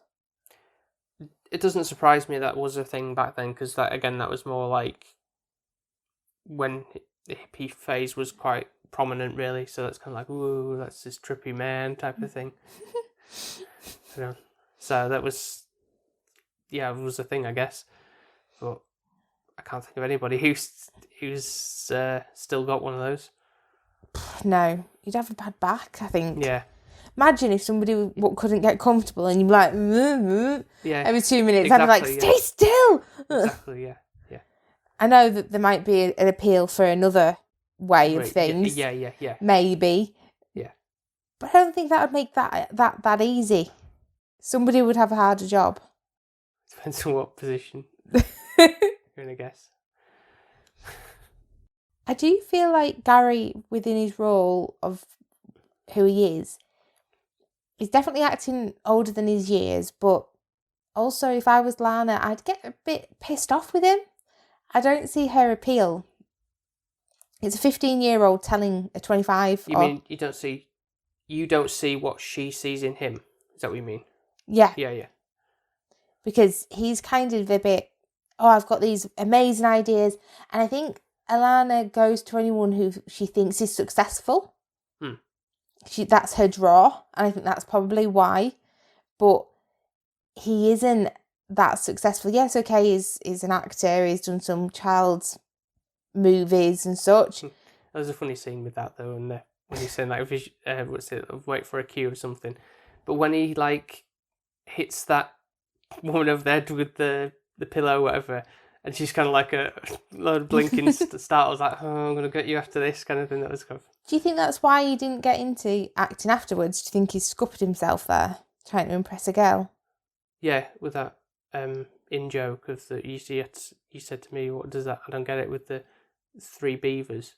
It doesn't surprise me that was a thing back then, because that was more like when the hippie phase was quite prominent, really. So that's kind of like, ooh, that's this trippy man type of thing. So that was, it was a thing, I guess. But I can't think of anybody who's still got one of those. No, you'd have a bad back, I think. Yeah. Imagine if somebody couldn't get comfortable and you'd be like, every 2 minutes, exactly, I'd be like, stay still. Exactly, yeah. I know that there might be an appeal for another way of things. Yeah. Maybe. Yeah. But I don't think that would make that easy. Somebody would have a harder job. Depends on what position you're going to guess. I do feel like Gary, within his role of who he is, he's definitely acting older than his years, but also if I was Lana, I'd get a bit pissed off with him. I don't see her appeal. It's a 15-year-old telling a 25. You mean you don't see what she sees in him? Is that what you mean? Yeah. Yeah. Because he's kind of a bit, I've got these amazing ideas. And I think Alana goes to anyone who she thinks is successful. That's her draw. And I think that's probably why. But he isn't that successful. Yes, okay, he's an actor. He's done some child's movies and such. There's a funny scene with that, though, and when he's saying, like, what's it, wait for a cue or something. But when he, like, hits that woman over the head with the pillow or whatever, and she's kind of like a load of blinking startles, like, oh, I'm going to get you after this kind of thing. That was kind of... Do you think that's why he didn't get into acting afterwards? Do you think he scuppered himself there, trying to impress a girl? Yeah, with that in-joke of the... You said to me, what does that... I don't get it, with the 3 beavers.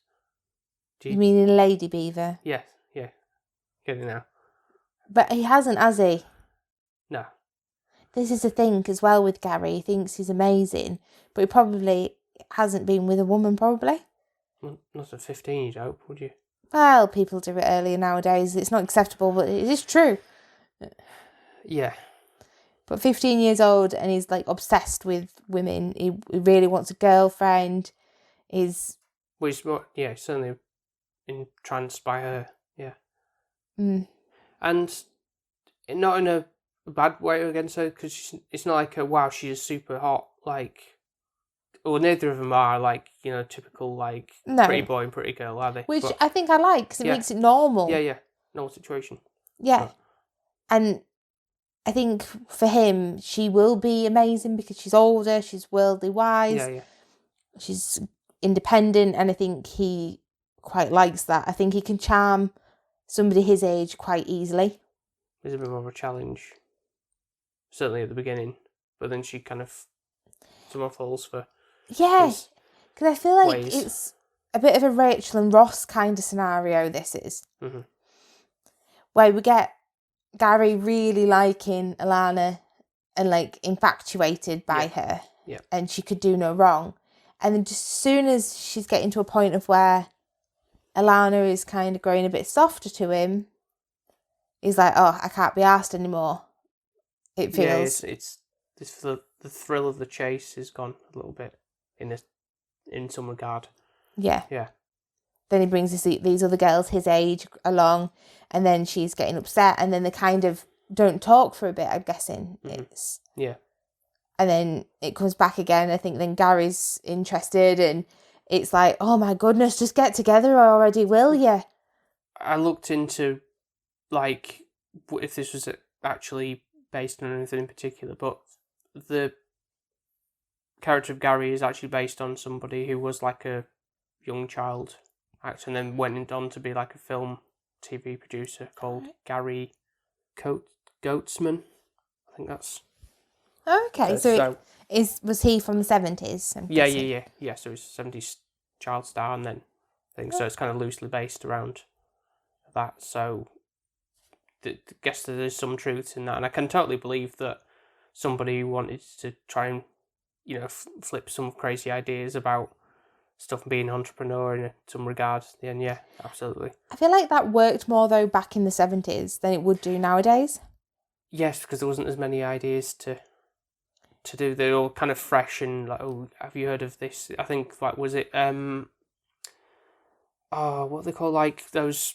You mean in Lady Beaver? Yes, yeah. Get it now. But he hasn't, has he? No. This is the thing as well with Gary. He thinks he's amazing, but he probably hasn't been with a woman, probably. Well, not at 15, you'd hope, would you? Well, people do it earlier nowadays. It's not acceptable, but it is true. Yeah. But 15 years old and he's like obsessed with women. He really wants a girlfriend. Well, he's more, certainly entranced by her, yeah. And not in a bad way against her, because it's not like wow, she's super hot, like, well, neither of them are like, typical like pretty boy and pretty girl, are they? Which I think I like, because it makes it normal. Yeah, normal situation. Yeah. And I think for him, she will be amazing because she's older, she's worldly wise. Yeah. She's independent, and I think he quite likes that. I think he can charm somebody his age quite easily. There's a bit more of a challenge, certainly at the beginning, but then she kind of someone falls for. Yeah, because I feel like ways. It's a bit of a Rachel and Ross kind of scenario. This is where we get Gary really liking Alana and like infatuated by her, and she could do no wrong. And then just as soon as she's getting to a point of where Alana is kind of growing a bit softer to him, he's like, oh, I can't be arsed anymore. It feels... Yeah, it's the thrill of the chase is gone a little bit in some regard. Yeah. Yeah. Then he brings these other girls his age along, and then she's getting upset, and then they kind of don't talk for a bit, I'm guessing. Yeah. And then it comes back again. I think then Gary's interested, and it's like, oh my goodness, just get together already, will you? I looked into, like, if this was actually based on anything in particular, but the character of Gary is actually based on somebody who was like a young child actor and then went on to be like a film TV producer called Gary Goatsman. I think that's... Okay, was he from the 70s? Yeah. So he's a 70s child star and then things. So it's kind of loosely based around that. So I guess there is some truth in that. And I can totally believe that somebody wanted to try and, flip some crazy ideas about stuff and being an entrepreneur in some regard. Then, yeah, absolutely. I feel like that worked more, though, back in the 70s than it would do nowadays. Yes, because there wasn't as many ideas to do. They're all kind of fresh and like, oh, have you heard of this? I think, like, was it, what they call, like, those,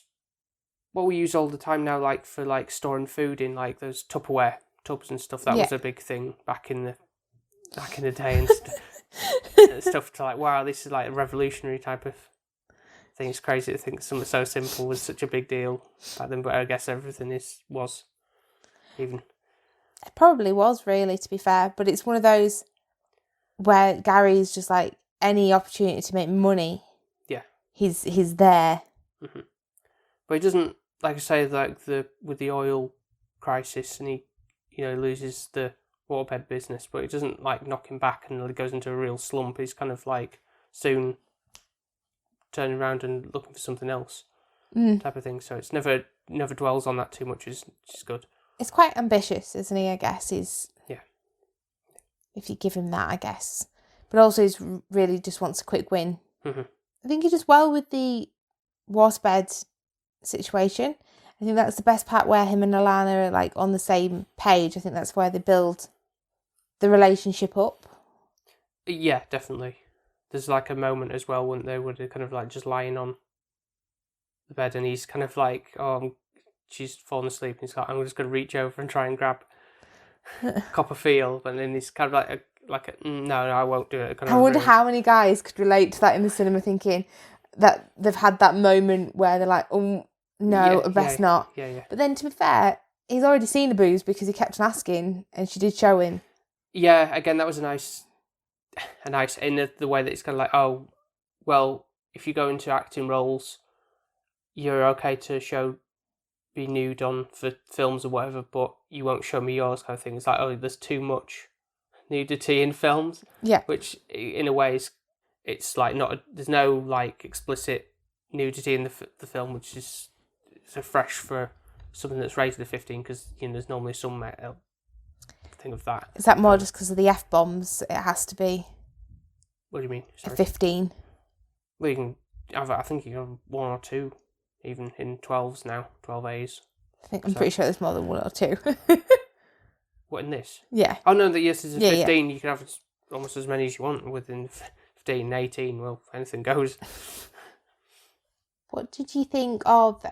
what we use all the time now, like, for, like, storing food in, like, those Tupperware tubs and stuff. That was a big thing back in the day and stuff to like, wow, this is like a revolutionary type of thing. It's crazy to think something so simple was such a big deal back then, but I guess everything was even. It probably was, really, to be fair, but it's one of those where Gary's just like, any opportunity to make money, he's there. But he doesn't, like I say, like with the oil crisis, and he loses the waterbed business, but it doesn't like knock him back and he goes into a real slump. He's kind of like soon turning around and looking for something else, type of thing. So it's never dwells on that too much, which is good. It's quite ambitious, isn't he? I guess yeah. If you give him that, I guess, but also he's really just wants a quick win. Mm-hmm. I think he does well with the waterbed situation. I think that's the best part where him and Alana are like on the same page. I think that's where they build the relationship up. Yeah, definitely. There's like a moment as well when they were kind of like just lying on the bed and he's kind of like, she's fallen asleep and he's like, I'm just going to reach over and try and grab Copperfield, but then he's kind of no, I won't do it. I wonder how many guys could relate to that in the cinema, thinking that they've had that moment where they're like, oh no, best not. Yeah. But then to be fair, he's already seen the booze because he kept on asking and she did show him. Yeah, again, that was a nice in the way that it's kind of like, oh, well, if you go into acting roles, you're okay to be nude on for films or whatever, but you won't show me yours, kind of thing. It's like, oh, there's too much nudity in films. Yeah. Which, in a way, it's like there's no like explicit nudity in the film, which is fresh for something that's rated at 15, because there's normally some thing of that. Is that more just because of the F-bombs? It has to be. What do you mean? Sorry. 15. Well, you can have. I think you can have one or two, even in 12s now, 12As. I'm pretty sure there's more than one or two. What, in this? Yeah. Oh no, yes, there's a 15. Yeah. You can have almost as many as you want within 15, 18. Well, anything goes. What did you think of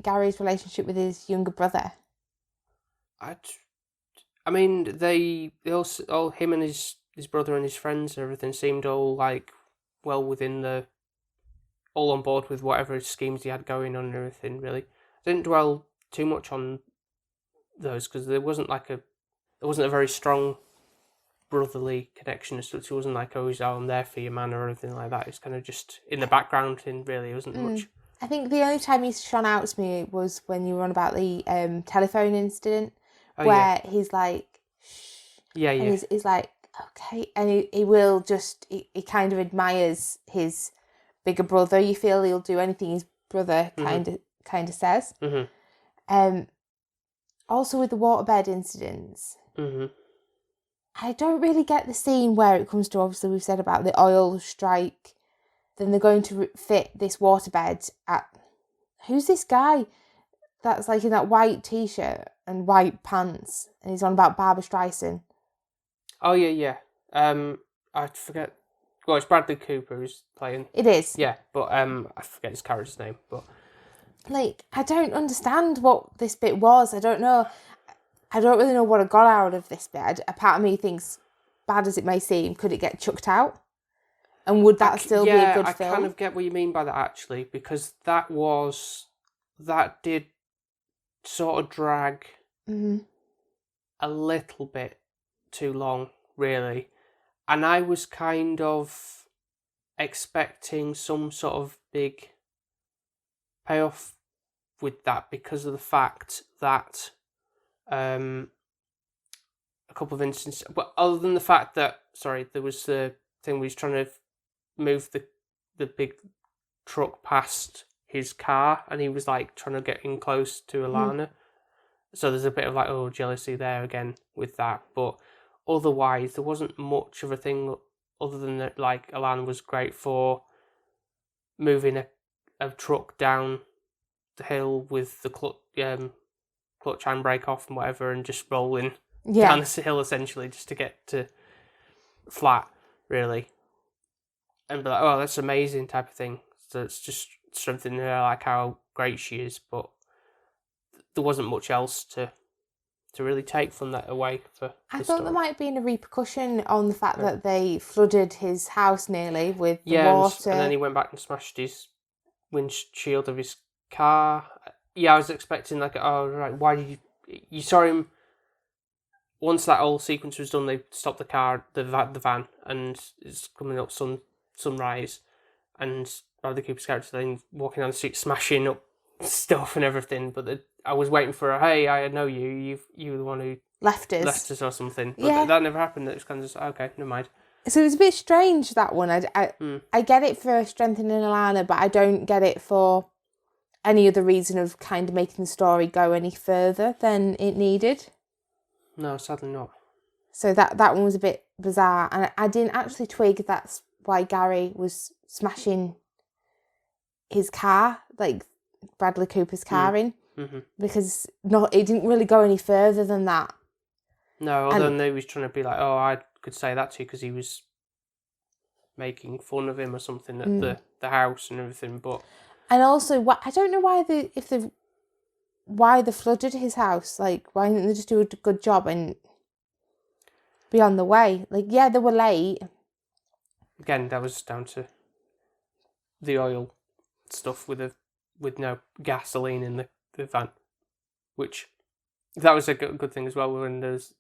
Gary's relationship with his younger brother? I mean, they all him and his brother and his friends and everything seemed all like well within all on board with whatever schemes he had going on and everything. Really, I didn't dwell too much on those because there wasn't a very strong brotherly connection as such. It wasn't like, oh, I'm there for you, man, or anything like that. It's kind of just in the background, and really, it wasn't much. I think the only time he shone out to me was when you were on about the telephone incident, where he's like, shh. Yeah. And he's like, okay. And he will just, he kind of admires his bigger brother. You feel he'll do anything his brother kind of says. Mm-hmm. Also with the waterbed incidents, Mm-hmm. I don't really get the scene where it comes to, obviously we've said about the oil strike. Then they're going to fit this waterbed at... Who's this guy that's like in that white t-shirt and white pants and he's on about Barbra Streisand? Oh, yeah. I forget... Well, it's Bradley Cooper who's playing... It is. Yeah, but I forget his character's name, but... Like, I don't understand what this bit was. I don't know. I don't really know what I got out of this bit. A part of me thinks, bad as it may seem, could it get chucked out? And would that still be a good film? I kind of get what you mean by that, actually, because that did sort of drag a little bit too long, really. And I was kind of expecting some sort of big payoff with that because of the fact that a couple of instances, but other than the fact that, there was the thing where he's trying to move the big truck past his car and he was like trying to get in close to Alana. So there's a bit of jealousy there again with that, but otherwise there wasn't much of a thing other than that Alana was great for moving a truck down the hill with the clutch handbrake off and whatever and just rolling down the hill essentially just to get to flat, really. And be like, oh, that's amazing type of thing. So it's just strengthening her, like how great she is, but there wasn't much else to really take from that away for I thought there might have been a repercussion on the fact that they flooded his house nearly with the water. And then he went back and smashed his windshield of his car. Yeah, I was expecting why did you saw him once that whole sequence was done, they stopped the car, the van, and it's coming up sunrise, and Bradley Cooper's character then walking down the street, smashing up stuff and everything, but I was waiting for a, hey, I know you were the one who left left us or something. But Yeah. that never happened. It was kind of just, okay, never mind. So it was a bit strange, that one. I get it for strengthening Alana, but I don't get it for any other reason of kind of making the story go any further than it needed. No, sadly not. So that one was a bit bizarre, and I didn't actually twig that's why Gary was smashing his car, like Bradley Cooper's car in, because it didn't really go any further than that. No, although he was trying to be like, oh, I could say that to you because he was making fun of him or something at the house and everything. But and also, I don't know why they flooded his house. Like, why didn't they just do a good job and be on the way? Like, yeah, they were late. Again, that was down to the oil stuff with no gasoline in the van, which that was a good thing as well when there's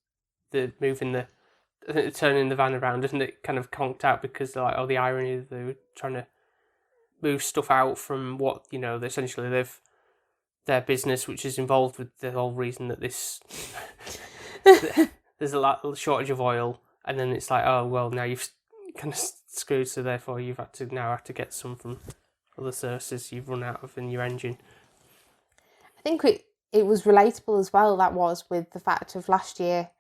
turning the van around, and it kind of conked out because they're like, oh, the irony they were trying to move stuff out from what, essentially their business, which is involved with the whole reason that this there's a shortage of oil, and then it's like, oh well, now you've kind of screwed, so therefore you've had to get some from other sources you've run out of in your engine. I think it was relatable as well, that was, with the fact of last year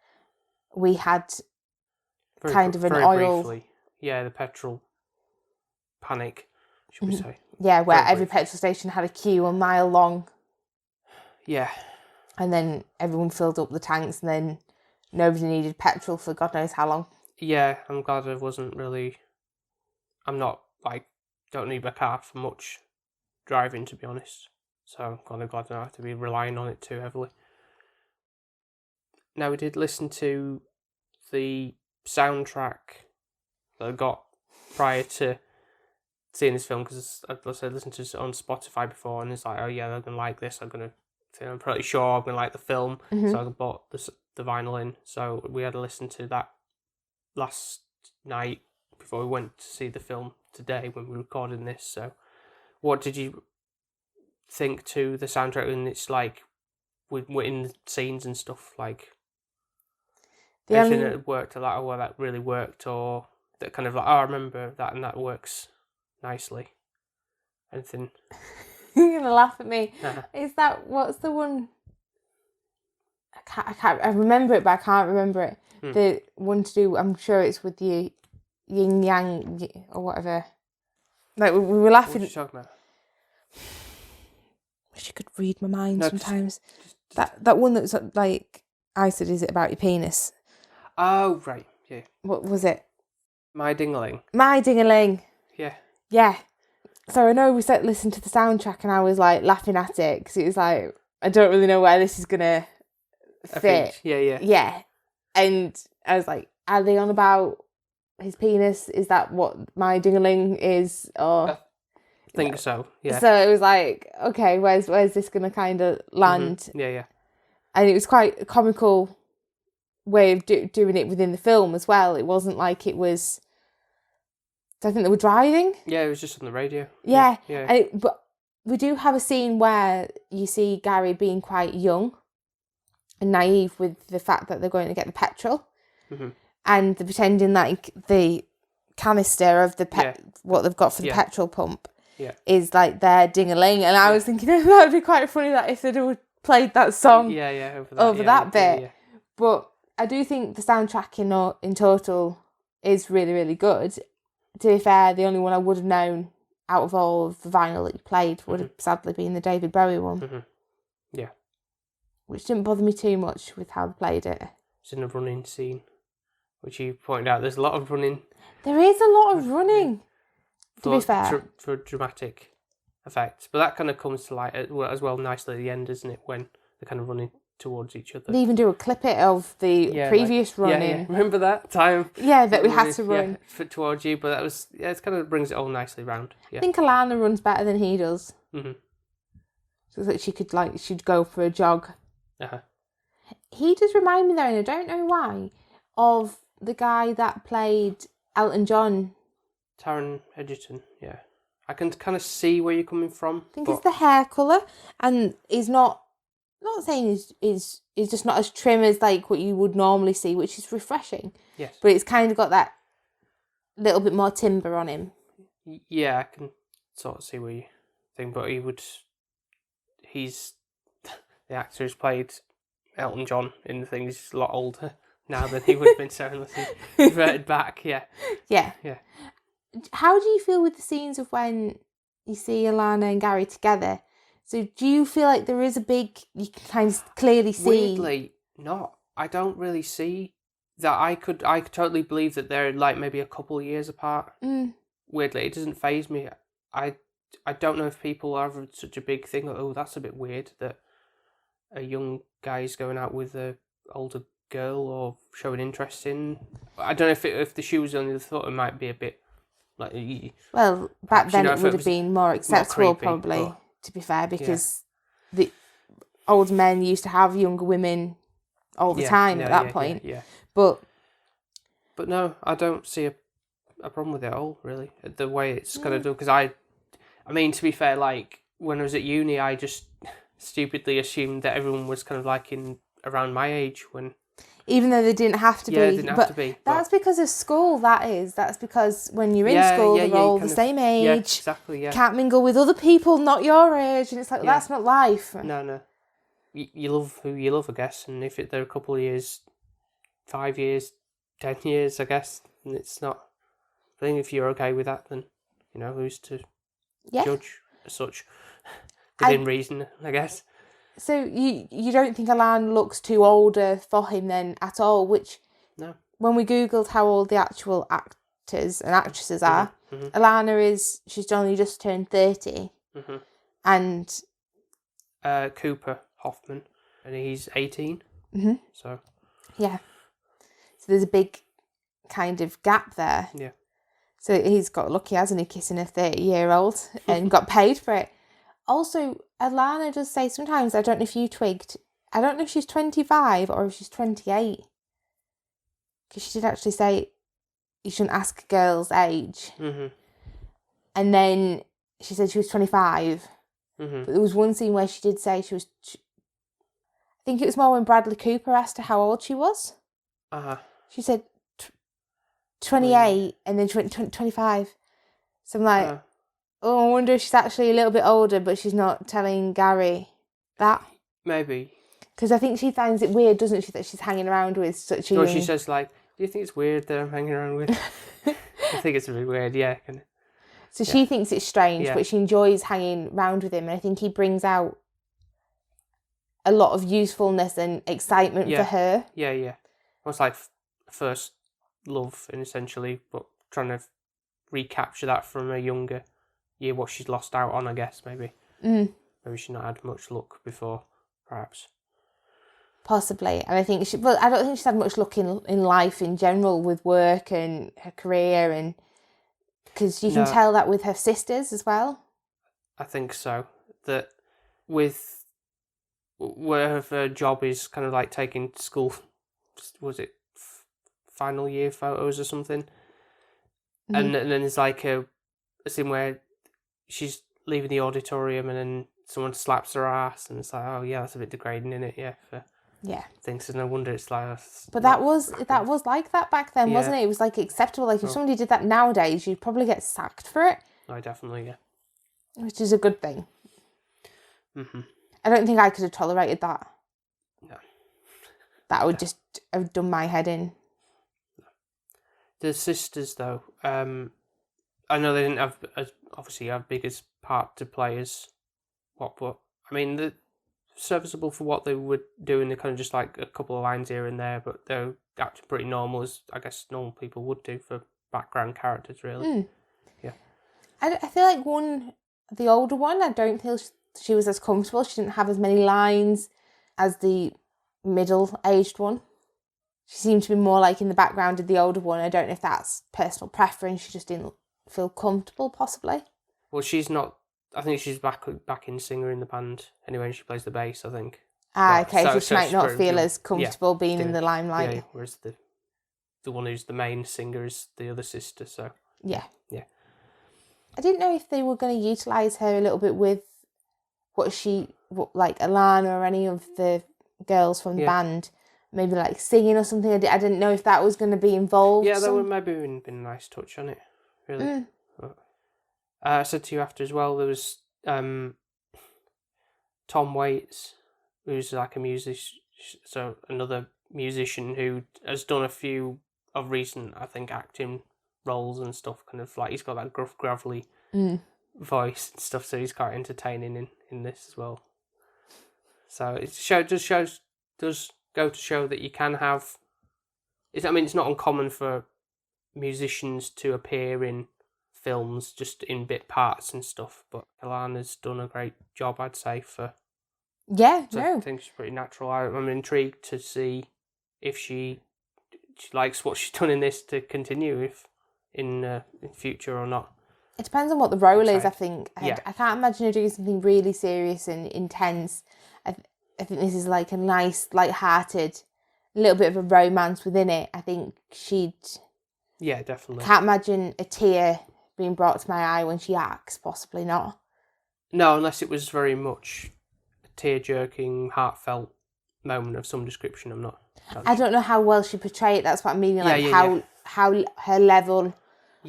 we had very oil... briefly. Yeah, the petrol panic, should we say. Yeah, where every petrol station had a queue a mile long. Yeah. And then everyone filled up the tanks, and then nobody needed petrol for God knows how long. Yeah, I'm glad I wasn't really... I'm not, don't need my car for much driving, to be honest. So I'm kind of glad I don't have to be relying on it too heavily. Now, we did listen to the soundtrack that I got prior to seeing this film, because I listened to it on Spotify before, and it's like, oh yeah, I'm going to like this. I'm pretty sure I'm going to like the film. So I bought the vinyl in. So we had to listen to that last night before we went to see the film today when we were recording this. So what did you think to the soundtrack? And it's like, in the scenes and stuff, like anything that worked a lot, or that really worked, or that kind of like, oh, I remember that and that works nicely. Anything? You're gonna laugh at me. Is that, what's the one? I remember it, but I can't remember it. The one to do, I'm sure it's with the yin yang or whatever. Like we were laughing. What are you talking about? Wish you could read my mind sometimes. That one that was like, I said, is it about your penis? Oh, right, yeah. What was it? My Ding-a-Ling. My Ding-a-Ling. Yeah. Yeah. So I know we listened to the soundtrack, and I was like laughing at it because it was like, I don't really know where this is gonna fit. Yeah. And I was like, are they on about his penis? Is that what My Ding-a-Ling is? Or I think so. Yeah. So it was like, okay, where's this gonna kind of land? Yeah. And it was quite a comical way of doing it within the film as well. It wasn't like it was... I think they were driving. Yeah, it was just on the radio. Yeah. Yeah. But we do have a scene where you see Gary being quite young and naive with the fact that they're going to get the petrol. And they're pretending like the canister of what they've got for the petrol pump is like their ding-a-ling. And I was thinking, that would be quite funny that if they'd played that song over that bit. Yeah. But I do think the soundtrack in total is really, really good. To be fair, the only one I would have known out of all of the vinyl that you played would have sadly been the David Bowie one. Yeah. Which didn't bother me too much with how they played it. It's in a running scene, which you pointed out. There's a lot of running. There is a lot of running, to be fair. For dramatic effect. But that kind of comes to light as well nicely at the end, isn't it? When they're kind of running towards each other. They even do a clip it of the previous running. Yeah. Remember that time? Yeah, that we had to run. Yeah, towards you, but that was, it kind of brings it all nicely round. Yeah. I think Alana runs better than he does. So it's like she'd go for a jog. He does remind me though, and I don't know why, of the guy that played Elton John. Taron Egerton, yeah. I can kind of see where you're coming from. I think it's the hair colour, and he's not saying is just not as trim as like what you would normally see, which is refreshing. Yes. But it's kind of got that little bit more timber on him. Yeah, I can sort of see where you think, but he's the actor who's played Elton John in the thing. He's a lot older now than he would have been, so unless he reverted back, yeah. Yeah. Yeah. How do you feel with the scenes of when you see Alana and Gary together? So do you feel like there is you can kind of clearly see... Weirdly, not. I don't really see that. I could totally believe that they're like maybe a couple of years apart. Weirdly, it doesn't faze me. I don't know if people have such a big thing. Oh, that's a bit weird that a young guy's going out with a older girl or showing interest in. I don't know if the shoe was on the other foot, it might be a bit like. Well, back then it would have been more acceptable, more creepy, probably, but, to be fair, because the old men used to have younger women all the time at that point. Yeah. But no, I don't see a problem with it at all, really. The way it's going to do, because I mean, to be fair, like when I was at uni, I just stupidly assumed that everyone was kind of like around my age when. Even though they didn't have to be. Yeah, they didn't have to be. That's because of school, That's because when you're in school, they're all the same age. Yeah, exactly, yeah. Can't mingle with other people not your age. And it's like, well, that's not life. No. You love who you love, I guess. And if they're a couple of years, 5 years, 10 years, I guess, and it's not... I think if you're okay with that, then, who's to judge as such? Within reason, I guess. So you don't think Alana looks too older for him then at all? Which, no. When we Googled how old the actual actors and actresses are, Alana she's only just turned 30. And... Cooper Hoffman, and he's 18. So... Yeah. So there's a big kind of gap there. Yeah. So he's got lucky, hasn't he, kissing a 30-year-old and got paid for it. Also, Alana does say sometimes, I don't know if you twigged, I don't know if she's 25 or if she's 28. Because she did actually say you shouldn't ask a girl's age. And then she said she was 25. But there was one scene where she did say I think it was more when Bradley Cooper asked her how old she was. She said 28 and then 25. So I'm like, I wonder if she's actually a little bit older, but she's not telling Gary that. Maybe. Because I think she finds it weird, doesn't she, that she's hanging around with such a young... she says, like, do you think it's weird that I'm hanging around with? I think it's a bit weird, yeah. So she thinks it's strange, but she enjoys hanging around with him, and I think he brings out a lot of usefulness and excitement for her. Yeah. Almost like first love, essentially, but trying to recapture that from a younger year, what she's lost out on, I guess, maybe. Maybe she's not had much luck before, perhaps. Possibly. And I think I don't think she's had much luck in life in general with work and her career, and because you can tell that with her sisters as well. I think so. That with where her job is kind of like taking school, was it final year photos or something? And then there's like a scene where she's leaving the auditorium and then someone slaps her ass, and it's like, oh yeah, that's a bit degrading, isn't it? Yeah. Things, and no wonder it's like. But that was like that back then, wasn't it? It was like acceptable. Like if somebody did that nowadays, you'd probably get sacked for it. Oh, definitely, yeah. Which is a good thing. I don't think I could have tolerated that. No. That would just have done my head in. The sisters, though, I know they didn't have obviously have biggest part to play as what, but I mean they're serviceable for what they were doing. They're kind of just like a couple of lines here and there, but they're acting pretty normal, as I guess normal people would do for background characters, really. Yeah. I feel like the older one, I don't feel she was as comfortable. She didn't have as many lines as the middle-aged one. She seemed to be more like in the background of the older one. I don't know if that's personal preference. She just didn't feel comfortable, possibly. Well, she's not. I think she's back in singer in the band anyway, and she plays the bass, I think. Okay, so she might not feel as comfortable being in the limelight. Yeah, whereas the one who's the main singer is the other sister, so... Yeah. I didn't know if they were going to utilise her a little bit with like Alana or any of the girls from the band, maybe like singing or something. I didn't know if that was going to be involved. Yeah, that would maybe been a nice touch on it, really. But, I said to you after as well, there was Tom Waits, who's like a musician, so another musician who has done a few of recent, I think, acting roles and stuff, kind of like he's got that gruff, gravelly voice and stuff, so he's quite entertaining in this as well. So it does go to show that you can have. It's not uncommon for musicians to appear in films just in bit parts and stuff, but Alana's done a great job, I'd say, for. Yeah, I think she's pretty natural. I'm intrigued to see if she likes what she's done in this to continue in future or not. It depends on what the role is, I think. I can't imagine her doing something really serious and intense. I think this is like a nice, light-hearted, little bit of a romance within it. I think she'd... Yeah, definitely. I can't imagine a tear being brought to my eye when she acts, possibly not. No, unless it was very much a tear-jerking, heartfelt moment of some description. I'm not... I don't know how well she portrayed it. That's what I mean. How her level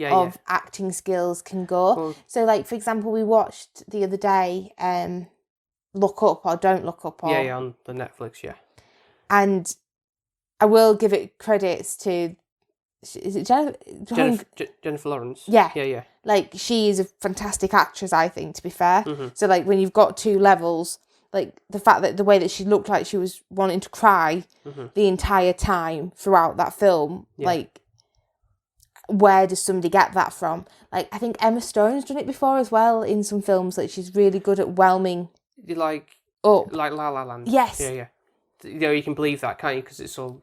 of acting skills can go. Well, so, like, for example, we watched the other day Look Up or Don't Look Up. on the Netflix, And I will give it credits to... Is it Jennifer Lawrence? Yeah. Yeah. Like, she is a fantastic actress, I think, to be fair. Mm-hmm. So, like, when you've got two levels... Like, the fact that the way that she looked like she was wanting to cry the entire time throughout that film, like, where does somebody get that from? Like, I think Emma Stone's done it before as well in some films. Like, she's really good at whelming like up. Like La La Land. Yes. Yeah. You can believe that, can't you? Because it's all...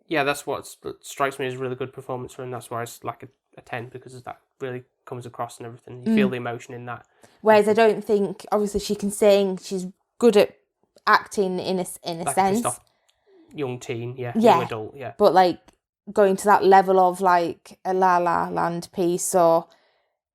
Yeah, that's what strikes me as a really good performance for him. That's why it's like a 10, because that really comes across and everything. You feel the emotion in that. Whereas I don't think, obviously, she can sing. She's good at acting in a sense. Young teen, young adult, yeah. But, like, going to that level of, like, a La La Land piece or,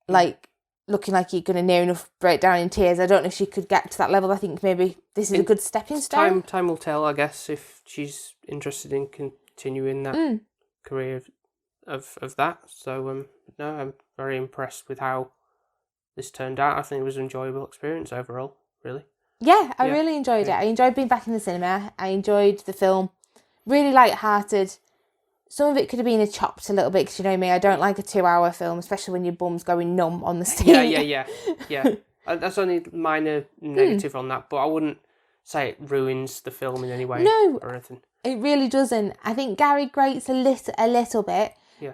like, looking like you're going to near enough break down in tears, I don't know if she could get to that level. I think maybe this is a good stepping stone. Time will tell, I guess, if she's interested in continuing that career of that. So, no, I'm very impressed with how this turned out. I think it was an enjoyable experience overall, really. Yeah, I really enjoyed it. I enjoyed being back in the cinema. I enjoyed the film. Really light-hearted. Some of it could have been chopped a little bit, because you know me, I don't like a 2-hour film, especially when your bum's going numb on the screen. Yeah. That's only minor negative on that, but I wouldn't say it ruins the film in any way or anything. It really doesn't. I think Gary grates a little bit. Yeah.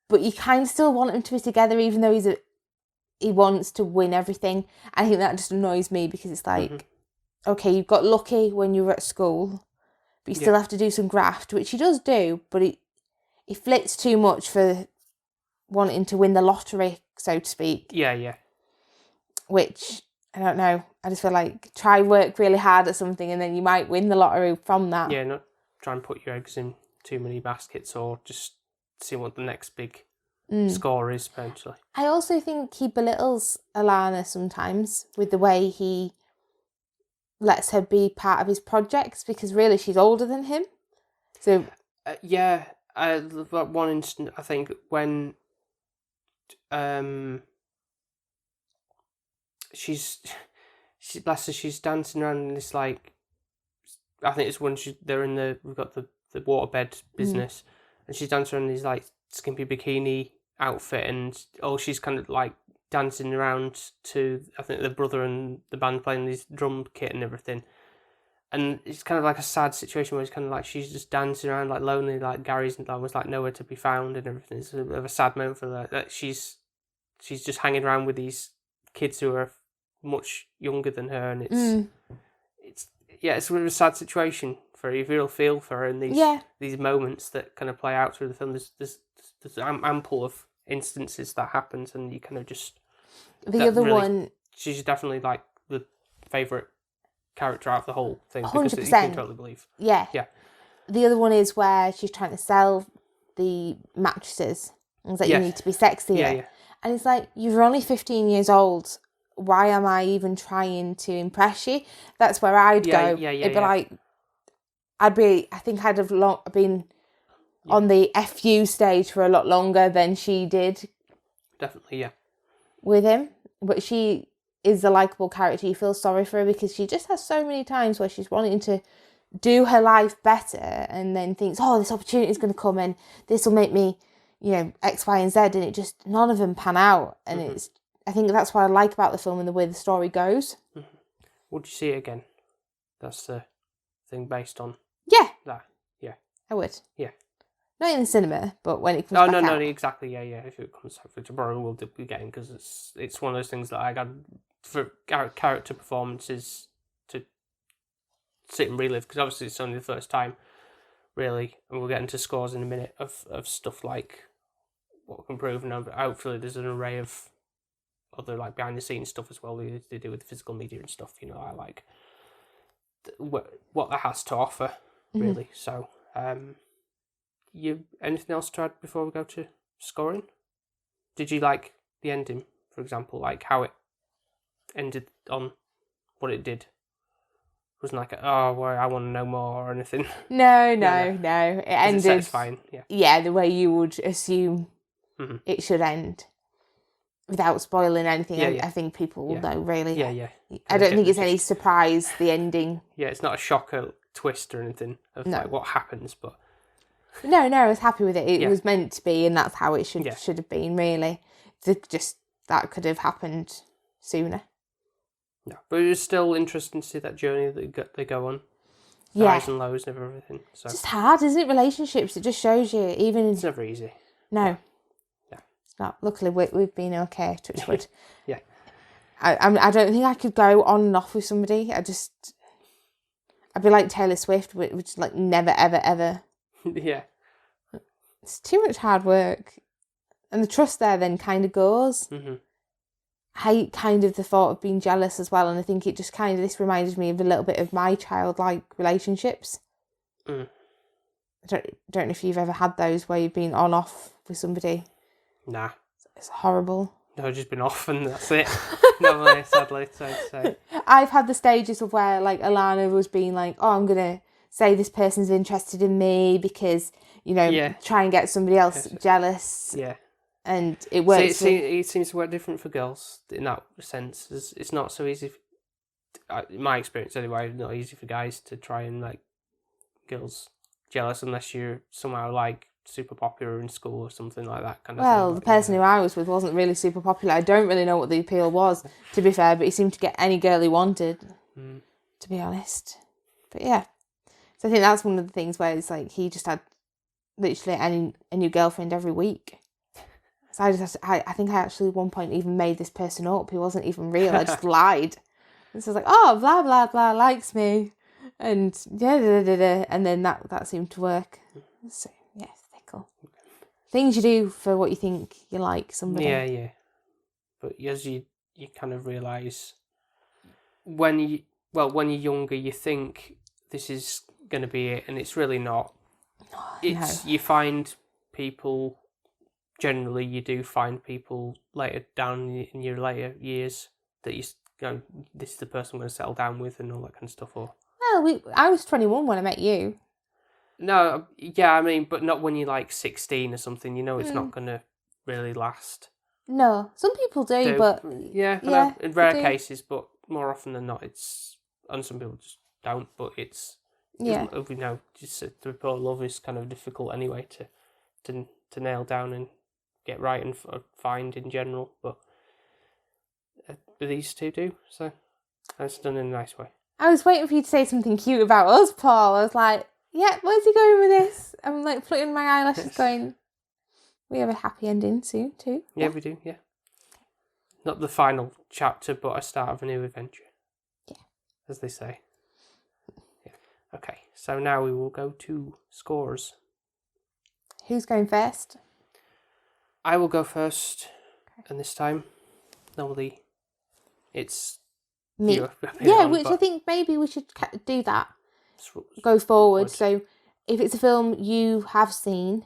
But you kind of still want them to be together, even though he wants to win everything. I think that just annoys me, because it's like, okay, you've got lucky when you were at school, but you still have to do some graft, which he does do, but he flits too much for wanting to win the lottery, so to speak. Yeah. Which, I don't know, I just feel like try work really hard at something and then you might win the lottery from that. Yeah, not try and put your eggs in too many baskets, or just see what the next big score is, potentially. I also think he belittles Alana sometimes with the way he lets her be part of his projects, because really she's older than him. So one instant, I think, when she's dancing around in this, like, I think it's when we've got the waterbed business, and she's dancing around in this, like, skimpy bikini outfit, and she's kind of like dancing around to, I think, the brother and the band playing this drum kit and everything, and it's kind of like a sad situation where it's kind of like she's just dancing around like lonely, like Gary's almost like nowhere to be found and everything. It's a bit of a sad moment for her, that she's just hanging around with these kids who are much younger than her, and it's a bit of a sad situation for her. You feel for her in these moments that kind of play out through the film. There's ample of instances that happens, and you kind of just... one... She's definitely, like, the favourite character out of the whole thing. 100%. Because you can totally believe. Yeah. The other one is where she's trying to sell the mattresses. And it's like, you need to be sexier. Yeah. And it's like, you're only 15 years old. Why am I even trying to impress you? That's where I'd go. It'd be like, I think I'd have been on the FU stage for a lot longer than she did. Definitely, yeah. With him. But she is a likeable character. You feel sorry for her because she just has so many times where she's wanting to do her life better and then thinks, oh, this opportunity is going to come and this will make me, X, Y, and Z. And it just, none of them pan out. And I think that's what I like about the film and the way the story goes. Mm-hmm. Would you see it again? That's the thing based on that. Yeah. I would. Yeah. Not in the cinema, but when it comes back out. No, exactly, yeah. If it comes out for tomorrow, we'll be getting, because it's one of those things that I got for character performances to sit and relive, because obviously it's only the first time, really, and we'll get into scores in a minute of stuff like what we can prove, and hopefully there's an array of other like behind the scenes stuff as well they do with physical media and stuff. I like what that has to offer, really. So, you anything else to add before we go to scoring? Did you like the ending, for example, like how it ended on what it did? It wasn't like, I want to know more or anything. No. It ended satisfying, the way you would assume it should end, without spoiling anything. I think people will know, really. Yeah. I don't think it's any surprise, the ending. Yeah, it's not a shocker twist or anything of like what happens, but No, I was happy with it. It was meant to be, and that's how it should have been, really. That could have happened sooner. No, but it was still interesting to see that journey that they go on. The highs and lows and everything. So. It's just hard, isn't it? Relationships, it just shows you, even... It's never easy. No. It's not. Luckily, we've been okay, touch wood. Yeah. I don't think I could go on and off with somebody. I'd be like Taylor Swift, which like never, ever, ever... Yeah. It's too much hard work. And the trust there then kind of goes. Mm-hmm. I hate kind of the thought of being jealous as well, and I think it just kind of, this reminded me of a little bit of my childlike relationships. I don't know if you've ever had those where you've been on off with somebody. Nah. It's horrible. No, I've just been off and that's it. No, sadly, so. I've had the stages of where like Alana was being like, oh, I'm going to say this person's interested in me because, try and get somebody else jealous. Yeah. And it works. It seems to work different for girls in that sense. It's not so easy, in my experience anyway, not easy for guys to try and like girls jealous unless you're somehow like super popular in school or something like that kind of thing. Well, the person who I was with wasn't really super popular. I don't really know what the appeal was, to be fair, but he seemed to get any girl he wanted, to be honest. But yeah. So I think that's one of the things where it's like he just had literally a new girlfriend every week. So I think I actually at one point even made this person up. He wasn't even real. I just lied. And so I was like, oh, blah, blah, blah, likes me. And and then that seemed to work. So, yeah, fickle. Things you do for what you think you like somebody. Yeah. But as you kind of realise, when you're younger, you think this is going to be it, and it's really not. You find people... Generally, you do find people later down in your later years that you go, this is the person I'm going to settle down with and all that kind of stuff. Or well, I was 21 when I met you. No, yeah, I mean, but not when you're like 16 or something. It's not going to really last. No, some people do, but yeah, I know, in rare cases, but more often than not, and some people just don't. But it's just the report love is kind of difficult anyway to nail down and get right and find in general, but these two do, so it's done in a nice way. I was waiting for you to say something cute about us, Paul. I was like, yeah, where's he going with this? I'm like flirting my eyelashes going, we have a happy ending soon too. Yeah, we do, yeah. Not the final chapter, but a start of a new adventure. Yeah. As they say. Yeah. Okay, so now we will go to scores. Who's going first? I will go first, and this time, normally, it's me. Which I think maybe we should do that. Go forward. So, if it's a film you have seen,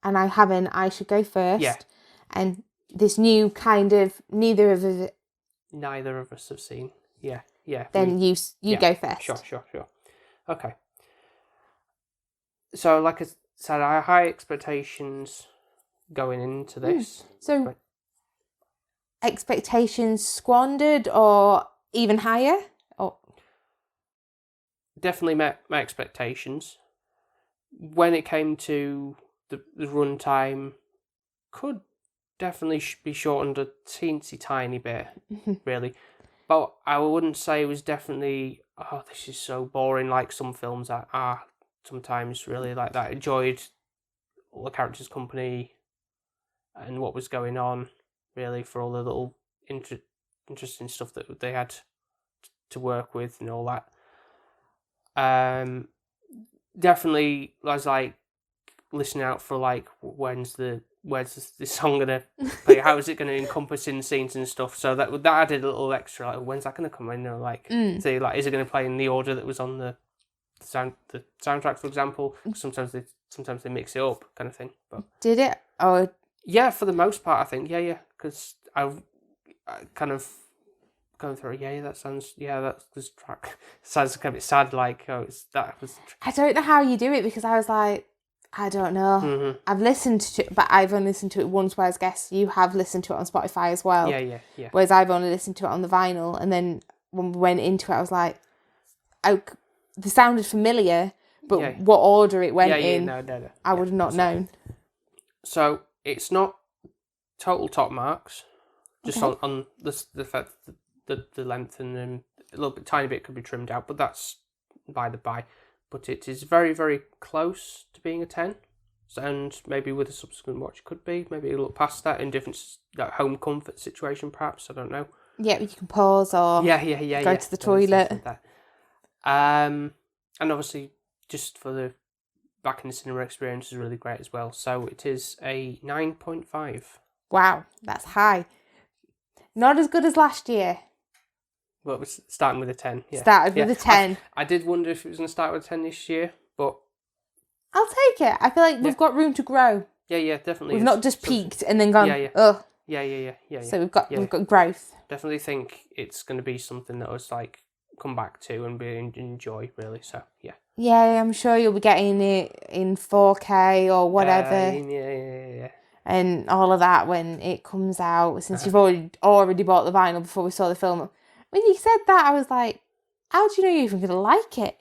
and I haven't, I should go first. Yeah. And this new kind of neither of us have seen. Yeah. Then you go first. Sure. Okay. So, like I said, I have high expectations going into this. So, But expectations squandered or even higher? Or definitely met my expectations. When it came to the runtime, could definitely be shortened a teensy tiny bit, really. But I wouldn't say it was definitely, oh, this is so boring, like some films that are sometimes really like that. I enjoyed all the characters' company and what was going on, really, for all the little interesting stuff that they had to work with and all that. Definitely, I was like listening out for like where's this song gonna play? How is it gonna encompass in scenes and stuff? So that added a little extra. Like, when's that gonna come in? Or like, say, like, is it gonna play in the order that was on the soundtrack, for example? Sometimes they mix it up, kind of thing. But did it? Or yeah, for the most part, I think yeah, because I kind of going through. That's this track sounds kind of sad. Like, that was. I don't know how you do it because I was like, I don't know. Mm-hmm. I've listened to it, but I've only listened to it once, whereas I guess you have listened to it on Spotify as well. Yeah. Whereas I've only listened to it on the vinyl, and then when we went into it, I was like, the sounded familiar, but what order it went in, no. I would have not known. So it's not total top marks, just on the length, and a little bit, tiny bit could be trimmed out, but that's by the by. But it is very, very close to being a 10. And maybe with a subsequent watch could be. Maybe a little past that in different home comfort situation, perhaps. I don't know. Yeah, you can pause or go to the toilet. Like that. And obviously, just for the back in the cinema experience is really great as well. So it is a 9.5. Wow, that's high. Not as good as last year. Well, it was starting with a 10. Yeah. Started with a 10. I did wonder if it was going to start with a 10 this year, but I'll take it. I feel like we've got room to grow. Yeah, definitely. We've not just peaked and then gone, ugh. Yeah. So we've got growth. Definitely think it's going to be something that was like come back to and enjoy, really. So, yeah. Yeah, I'm sure you'll be getting it in 4K or whatever. Yeah. And all of that when it comes out, since you've already bought the vinyl before we saw the film. When you said that, I was like, how do you know you're even going to like it?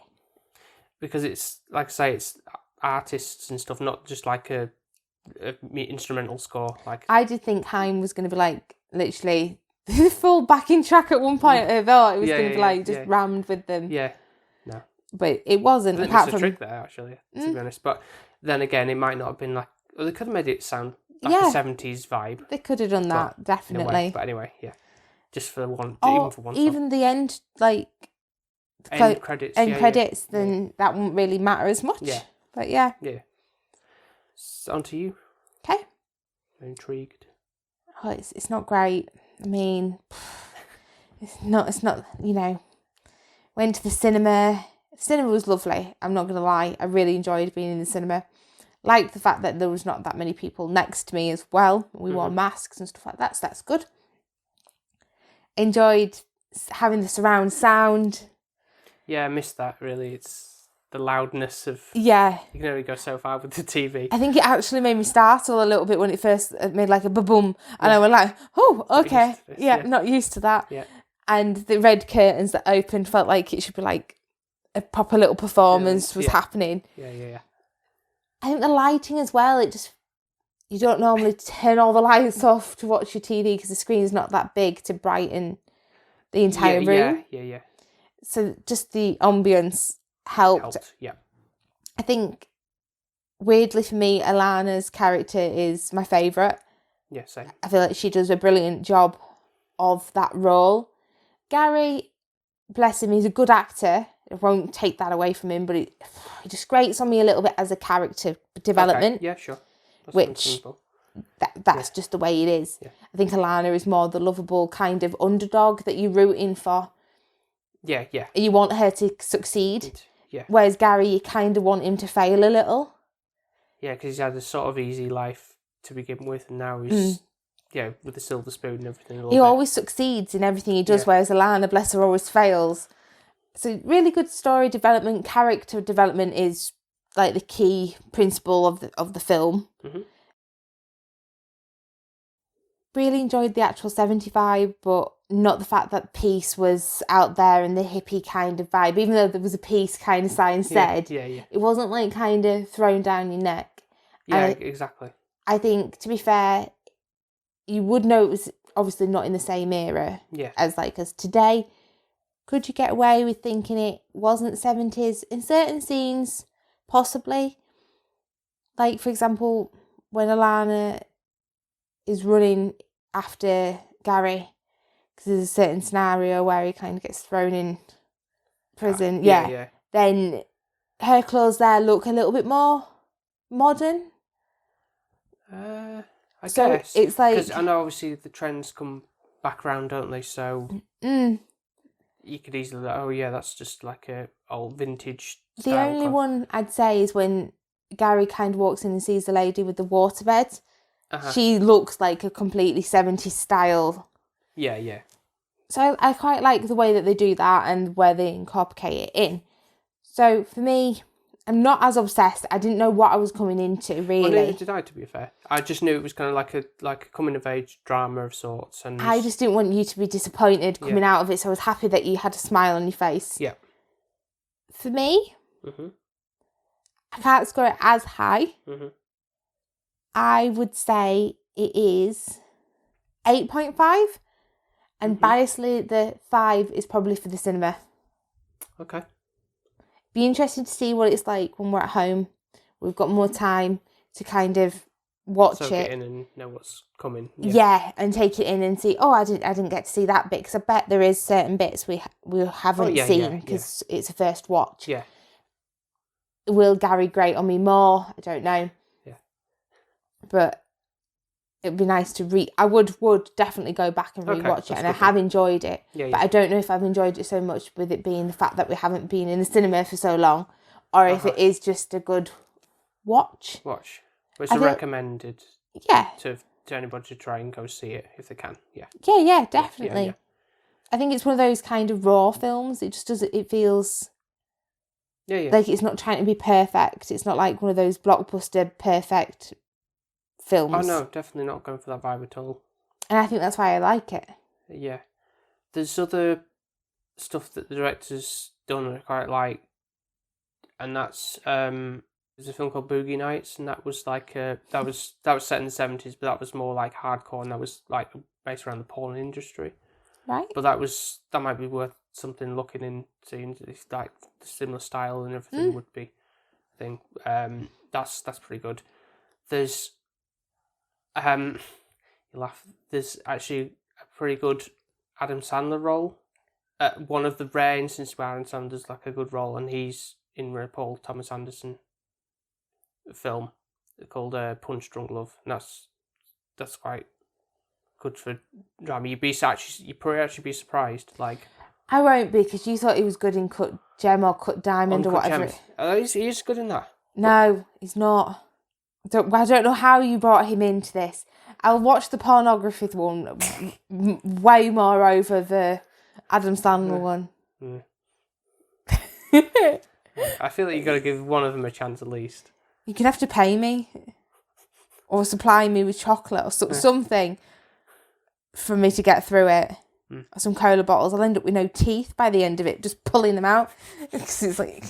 Because it's, like I say, it's artists and stuff, not just like a instrumental score. Like I did think Haim was going to be like, literally, the full backing track at one point. I thought it was going to be like, just rammed with them. Yeah, no. But it wasn't. I think there's a trick there, actually, to be honest. But then again, it might not have been like, well, they could have made it sound like a 70s vibe. They could have done that, definitely. But anyway, yeah. Just for one, even the end, like end credits, then that wouldn't really matter as much. Yeah, but yeah. So on to you. Okay. I'm intrigued. Oh, it's not great. I mean, it's not. You know, went to the cinema. Cinema was lovely. I'm not gonna lie. I really enjoyed being in the cinema. Liked the fact that there was not that many people next to me as well. We wore masks and stuff like that, so that's good. Enjoyed having the surround sound. Yeah, I missed that, really. It's the loudness of... Yeah. You can only go so far with the TV. I think it actually made me startle a little bit when it first made like a ba-boom. And I was like, oh, okay. Yeah, not used to that. Yeah. And the red curtains that opened felt like it should be like a proper little performance was happening. Yeah. I think the lighting as well, you don't normally turn all the lights off to watch your TV because the screen's not that big to brighten the entire room. Yeah. So just the ambience helped. Yeah. I think, weirdly for me, Alana's character is my favourite. Yeah, same. I feel like she does a brilliant job of that role. Gary, bless him, he's a good actor. I won't take that away from him, but he just grates on me a little bit as a character development. Okay. Yeah, sure. That's just the way it is. Yeah. I think Alana is more the lovable kind of underdog that you're rooting for. Yeah. You want her to succeed. Yeah. Whereas Gary, you kind of want him to fail a little. Yeah, because he's had a sort of easy life to begin with, and now he's with the silver spoon and everything. He always succeeds in everything he does, whereas Alana, bless her, always fails. So really good story development, character development is like the key principle of the film. Mm-hmm. Really enjoyed the actual 75, but not the fact that peace was out there and the hippie kind of vibe. Even though there was a peace kind of sign said, it wasn't like kind of thrown down your neck. Yeah, exactly. I think, to be fair, you would know it was obviously not in the same era as today. Could you get away with thinking it wasn't 70s? In certain scenes, possibly. Like, for example, when Alana is running after Gary, because there's a certain scenario where he kind of gets thrown in prison. Then her clothes there look a little bit more modern. I guess. It's like... Because I know obviously the trends come back around, don't they? So you could easily that's just like a old vintage style. The only one I'd say is when Gary kind of walks in and sees the lady with the waterbed. She looks like a completely 70s style. Yeah. So I quite like the way that they do that and where they incorporate it in. So for me, I'm not as obsessed. I didn't know what I was coming into, really. Well, neither did I, to be fair. I just knew it was kind of like a coming of age drama of sorts. And I just didn't want you to be disappointed coming out of it, so I was happy that you had a smile on your face. Yeah. For me, I can't score it as high. I would say it is 8.5, and biasly the 5 is probably for the cinema. Okay. Be interested to see what it's like when we're at home. We've got more time to kind of watch Soak it in and know what's coming. Yeah, and take it in and see. Oh, I didn't get to see that bit, because I bet there is certain bits we haven't seen because it's a first watch. Yeah. Will Gary grate on me more? I don't know. Yeah. But it'd be nice to I would definitely go back and rewatch it, and I have enjoyed it. But I don't know if I've enjoyed it so much with it being the fact that we haven't been in the cinema for so long, or if it is just a good watch. But it's recommended. Yeah. To anybody to try and go see it if they can. Yeah. Yeah, definitely. Yeah. I think it's one of those kind of raw films. It just doesn't. It feels. Like it's not trying to be perfect. It's not like one of those blockbuster perfect films. Oh no, definitely not going for that vibe at all. And I think that's why I like it. Yeah. There's other stuff that the director's done that I quite like, and that's there's a film called Boogie Nights, and that was like that was set in the 70s, but that was more like hardcore, and that was like based around the porn industry. Right. But that might be worth something looking into, if like the similar style and everything would be. I think that's pretty good. There's you laugh. There's actually a pretty good Adam Sandler role. One of the rare instances where Adam Sandler does like a good role, and he's in a Paul Thomas Anderson film called Punch Drunk Love, and that's quite good for drama. You'd probably actually be surprised. Like, I won't be, because you thought he was good in Cut Gem or Cut Diamond or whatever. He's good in that. No, he's not. I don't know how you brought him into this. I'll watch the pornography one way more over the Adam Sandler one. I feel like you've got to give one of them a chance at least. You're going to have to pay me or supply me with chocolate or something for me to get through it. Or some cola bottles. I'll end up with no teeth by the end of it, just pulling them out. Because it's like...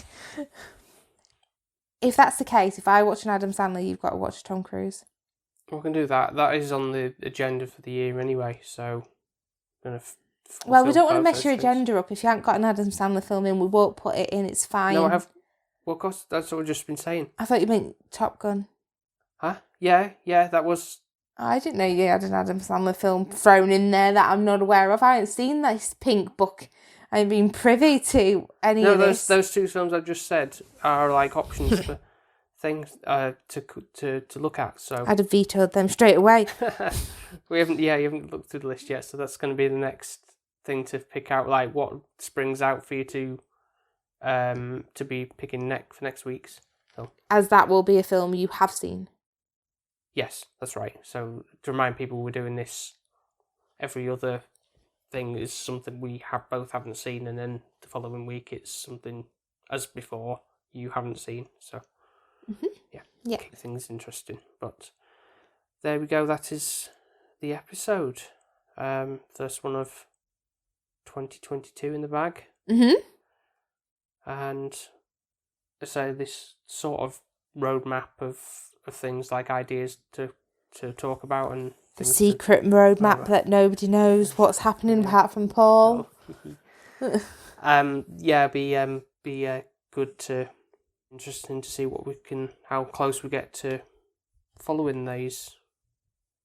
If that's the case, if I watch an Adam Sandler, you've got to watch Tom Cruise. We can do that. That is on the agenda for the year anyway, so... Well, we don't want to mess your agenda up. If you haven't got an Adam Sandler film in, we won't put it in, it's fine. No, I have... Well, of course, that's what we've just been saying. I thought you meant Top Gun. Huh? Yeah, that was... I didn't know you had an Adam Sandler film thrown in there that I'm not aware of. I haven't seen this Pink Book. I haven't been privy to any of this. No, those two films I've just said are like options for things to look at. So I'd have vetoed them straight away. You haven't looked through the list yet, so that's going to be the next thing to pick out, like what springs out for you to be picking for next week's film. As that will be a film you have seen. Yes, that's right. So to remind people, we're doing this every other thing is something we haven't seen, and then the following week it's something as before you haven't seen. So Yeah. keep things interesting. But there we go. That is the episode. First one of 2022 in the bag. And so this sort of roadmap of things like ideas to talk about and The things secret roadmap that nobody knows what's happening apart from Paul. Be good to interesting to see how close we get to following these,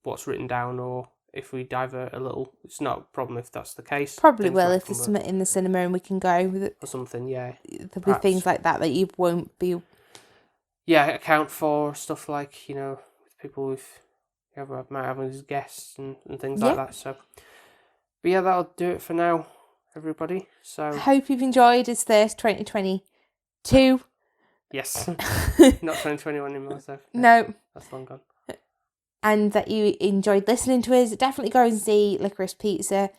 what's written down, or if we divert a little. It's not a problem if that's the case. Probably will if there's something in the cinema and we can go with it. Or something, yeah. There'll be things like that you won't be. Yeah, account for stuff like, with people might have as guests and things like that. So, but yeah, that'll do it for now, everybody. So I hope you've enjoyed his first 2022. Yes, not 2021 in myself. No, that's long gone. And that you enjoyed listening to us. Definitely go and see Licorice Pizza.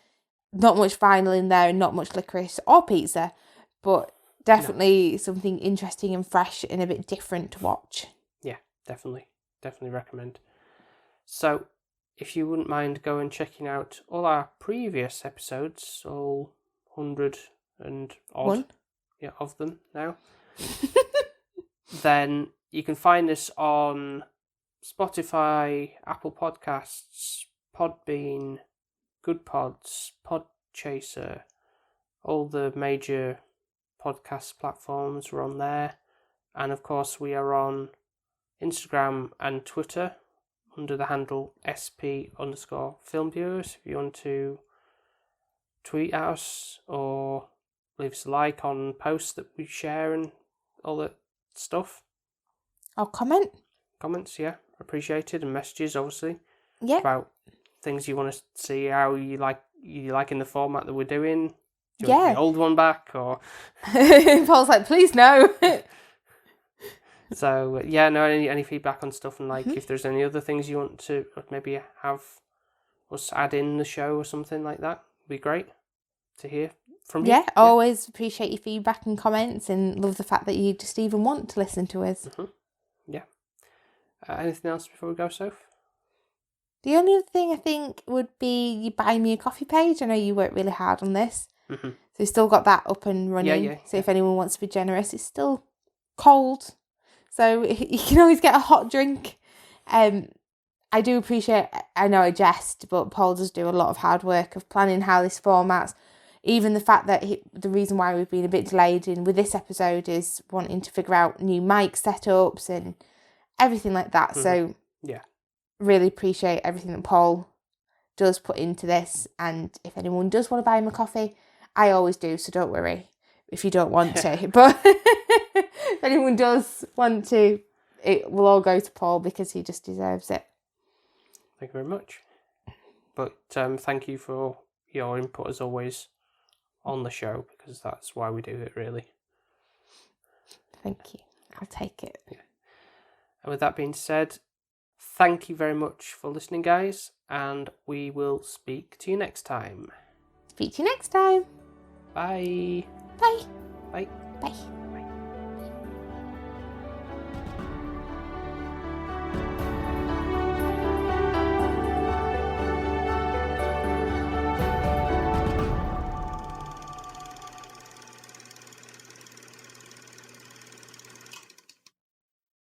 Not much vinyl in there, and not much licorice or pizza, but definitely something interesting and fresh and a bit different to watch. Yeah, definitely recommend. So, if you wouldn't mind going checking out all our previous episodes, all 100 and odd of them now, then you can find us on Spotify, Apple Podcasts, Podbean, Good Pods, Podchaser, all the major podcast platforms. We're on there. And of course, we are on Instagram and Twitter under the handle SP_filmviewers. If you want to tweet at us or leave us a like on posts that we share and all that stuff. Or comments, yeah, appreciated, and messages, obviously, about things you want to see, how you liking the format that we're doing. Do you want the old one back, or Paul's like, please no. So any feedback on stuff, and if there's any other things you want to maybe have us add in the show or something like that, would be great to hear from you. Always appreciate your feedback and comments, and love the fact that you just even want to listen to us. Anything else before we go, Soph? The only other thing I think would be you buy me a coffee page. I know you worked really hard on this. So you've still got that up and running. So if anyone wants to be generous, it's still cold. So you can always get a hot drink. I do appreciate, I know I jest, but Paul does do a lot of hard work of planning how this formats. Even the fact that the reason why we've been a bit delayed with this episode is wanting to figure out new mic setups and everything like that. So really appreciate everything that Paul does put into this. And if anyone does want to buy him a coffee, I always do, so don't worry if you don't want to. But if anyone does want to, it will all go to Paul because he just deserves it. Thank you very much. But thank you for your input as always on the show, because that's why we do it, really. Thank you. I'll take it. Yeah. And with that being said, thank you very much for listening, guys, and we will speak to you next time. Speak to you next time. Bye. Bye. Bye. Bye.